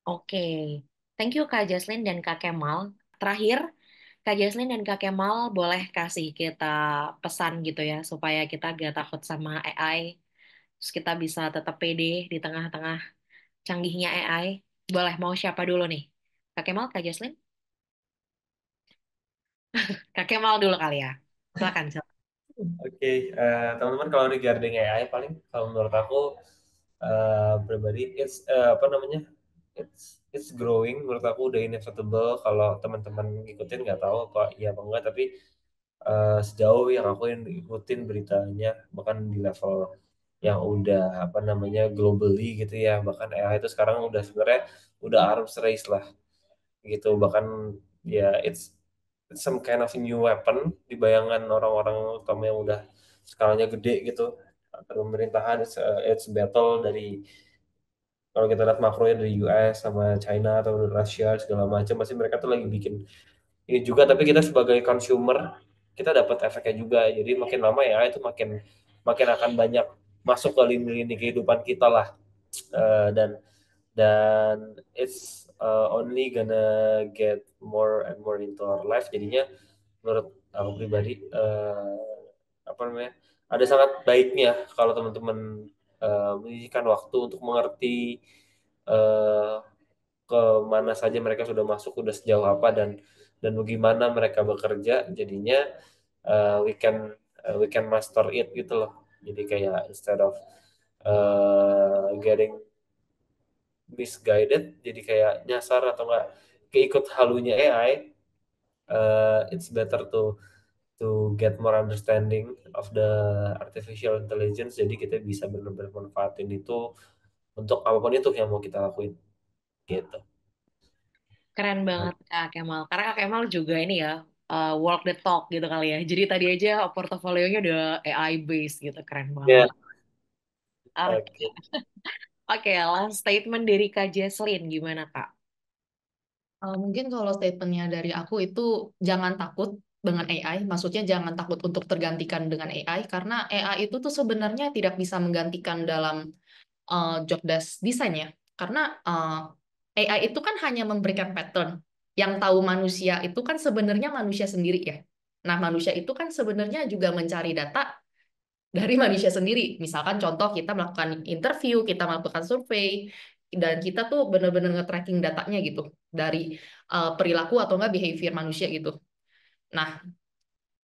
Oke, thank you Kak Jaslyn dan Kak Kemal. Terakhir, Kak Jaslyn dan Kak Kemal boleh kasih kita pesan gitu ya, supaya kita gak takut sama AI, terus kita bisa tetap pede di tengah-tengah canggihnya AI. Boleh, mau siapa dulu nih? Kak Kemal, Kak Jaslyn? Kak Kemal dulu kali ya. Silakan, silakan. Oke, teman-teman kalau regarding AI paling kalau menurut aku pribadi apa namanya it's growing menurut aku udah inevitable kalau teman-teman ngikutin nggak tahu apa iya apa enggak tapi sejauh yang aku ikutin beritanya bahkan di level yang udah apa namanya globally gitu ya bahkan AI itu sekarang udah sebenarnya udah arms race lah gitu bahkan ya it's some kind of new weapon di bayangan orang-orang utama yang udah skalanya gede gitu antar pemerintahan it's battle dari kalau kita lihat makronya dari US sama China atau dari Rusia segala macam pasti mereka tuh lagi bikin ini juga tapi kita sebagai consumer kita dapat efeknya juga jadi makin lama ya itu makin makin akan banyak masuk ke lini-lini kehidupan kita lah. Dan dan it's only gonna get more and more into our life. Jadinya menurut aku pribadi apa namanya, ada sangat baiknya kalau teman-teman menyisihkan waktu untuk mengerti eh, ke mana saja mereka sudah masuk, udah sejauh apa, dan bagaimana mereka bekerja. Jadinya we can master it gitu loh. Jadi kayak instead of getting misguided, jadi kayak nyasar atau enggak keikut halunya AI, it's better to get more understanding of the artificial intelligence. Jadi kita bisa benar-benar manfaatin itu untuk apapun itu yang mau kita lakuin gitu. Keren banget Kak Kemal. Karena Kak Kemal juga ini ya, walk the talk gitu kali ya. Jadi tadi aja portofolionya udah AI based gitu, keren Ya, banget. Oke, oke. oke, last statement dari Kak Jesslyn gimana Kak? Mungkin kalau statementnya dari aku itu jangan takut dengan AI, maksudnya jangan takut untuk tergantikan dengan AI, karena AI itu tuh sebenarnya tidak bisa menggantikan dalam job desk desain ya. Karena AI itu kan hanya memberikan pattern. Yang tahu manusia itu kan sebenarnya manusia sendiri ya. Nah, manusia itu kan sebenarnya juga mencari data dari manusia sendiri. Misalkan contoh kita melakukan interview, kita melakukan survei, dan kita tuh benar-benar nge-tracking datanya gitu dari perilaku atau enggak behavior manusia gitu. Nah,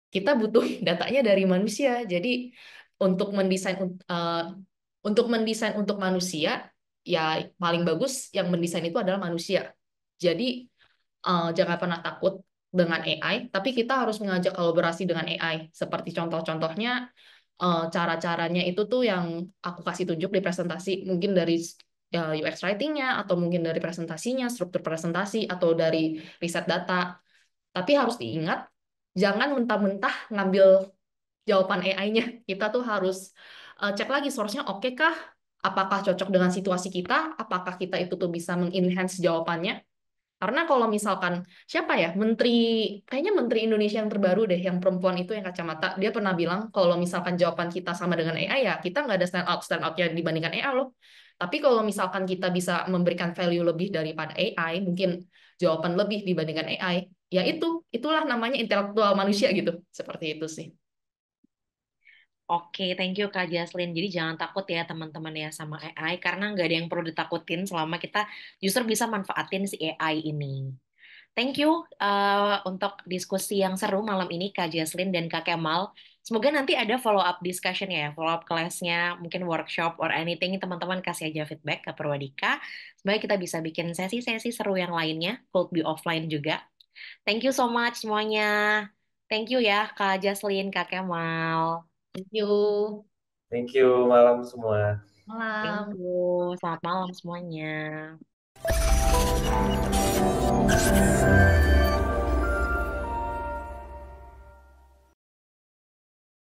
kita butuh datanya dari manusia. Jadi untuk mendesain untuk mendesain untuk manusia, ya paling bagus yang mendesain itu adalah manusia. Jadi jangan pernah takut dengan AI, tapi kita harus mengajak kolaborasi dengan AI. Seperti contoh-contohnya, cara-caranya itu tuh yang aku kasih tunjuk di presentasi, mungkin dari UX writing-nya, atau mungkin dari presentasinya, struktur presentasi, atau dari riset data. Tapi harus diingat, jangan mentah-mentah ngambil jawaban AI-nya. Kita tuh harus cek lagi source-nya oke kah? Apakah cocok dengan situasi kita? Apakah kita itu tuh bisa mengenhance jawabannya? Karena kalau misalkan siapa ya menteri, kayaknya menteri Indonesia yang terbaru deh, yang perempuan itu yang kacamata, dia pernah bilang kalau misalkan jawaban kita sama dengan AI ya kita nggak ada stand outnya dibandingkan AI loh. Tapi kalau misalkan kita bisa memberikan value lebih daripada AI, mungkin jawaban lebih dibandingkan AI, ya itulah namanya intelektual manusia gitu. Seperti itu sih. Oke, thank you Kak Jaslyn. Jadi jangan takut ya teman-teman ya sama AI karena nggak ada yang perlu ditakutin selama kita justru bisa manfaatin si AI ini. Thank you untuk diskusi yang seru malam ini Kak Jaslyn dan Kak Kemal. Semoga nanti ada follow up discussion ya, follow up kelasnya, mungkin workshop or anything. Teman-teman kasih aja feedback ke Purwadika. Semoga kita bisa bikin sesi-sesi seru yang lainnya, could be offline juga. Thank you so much semuanya. Thank you ya Kak Jaslyn, Kak Kemal. Thank you. Thank you malam semua. Thank Malam. you. Selamat malam semuanya.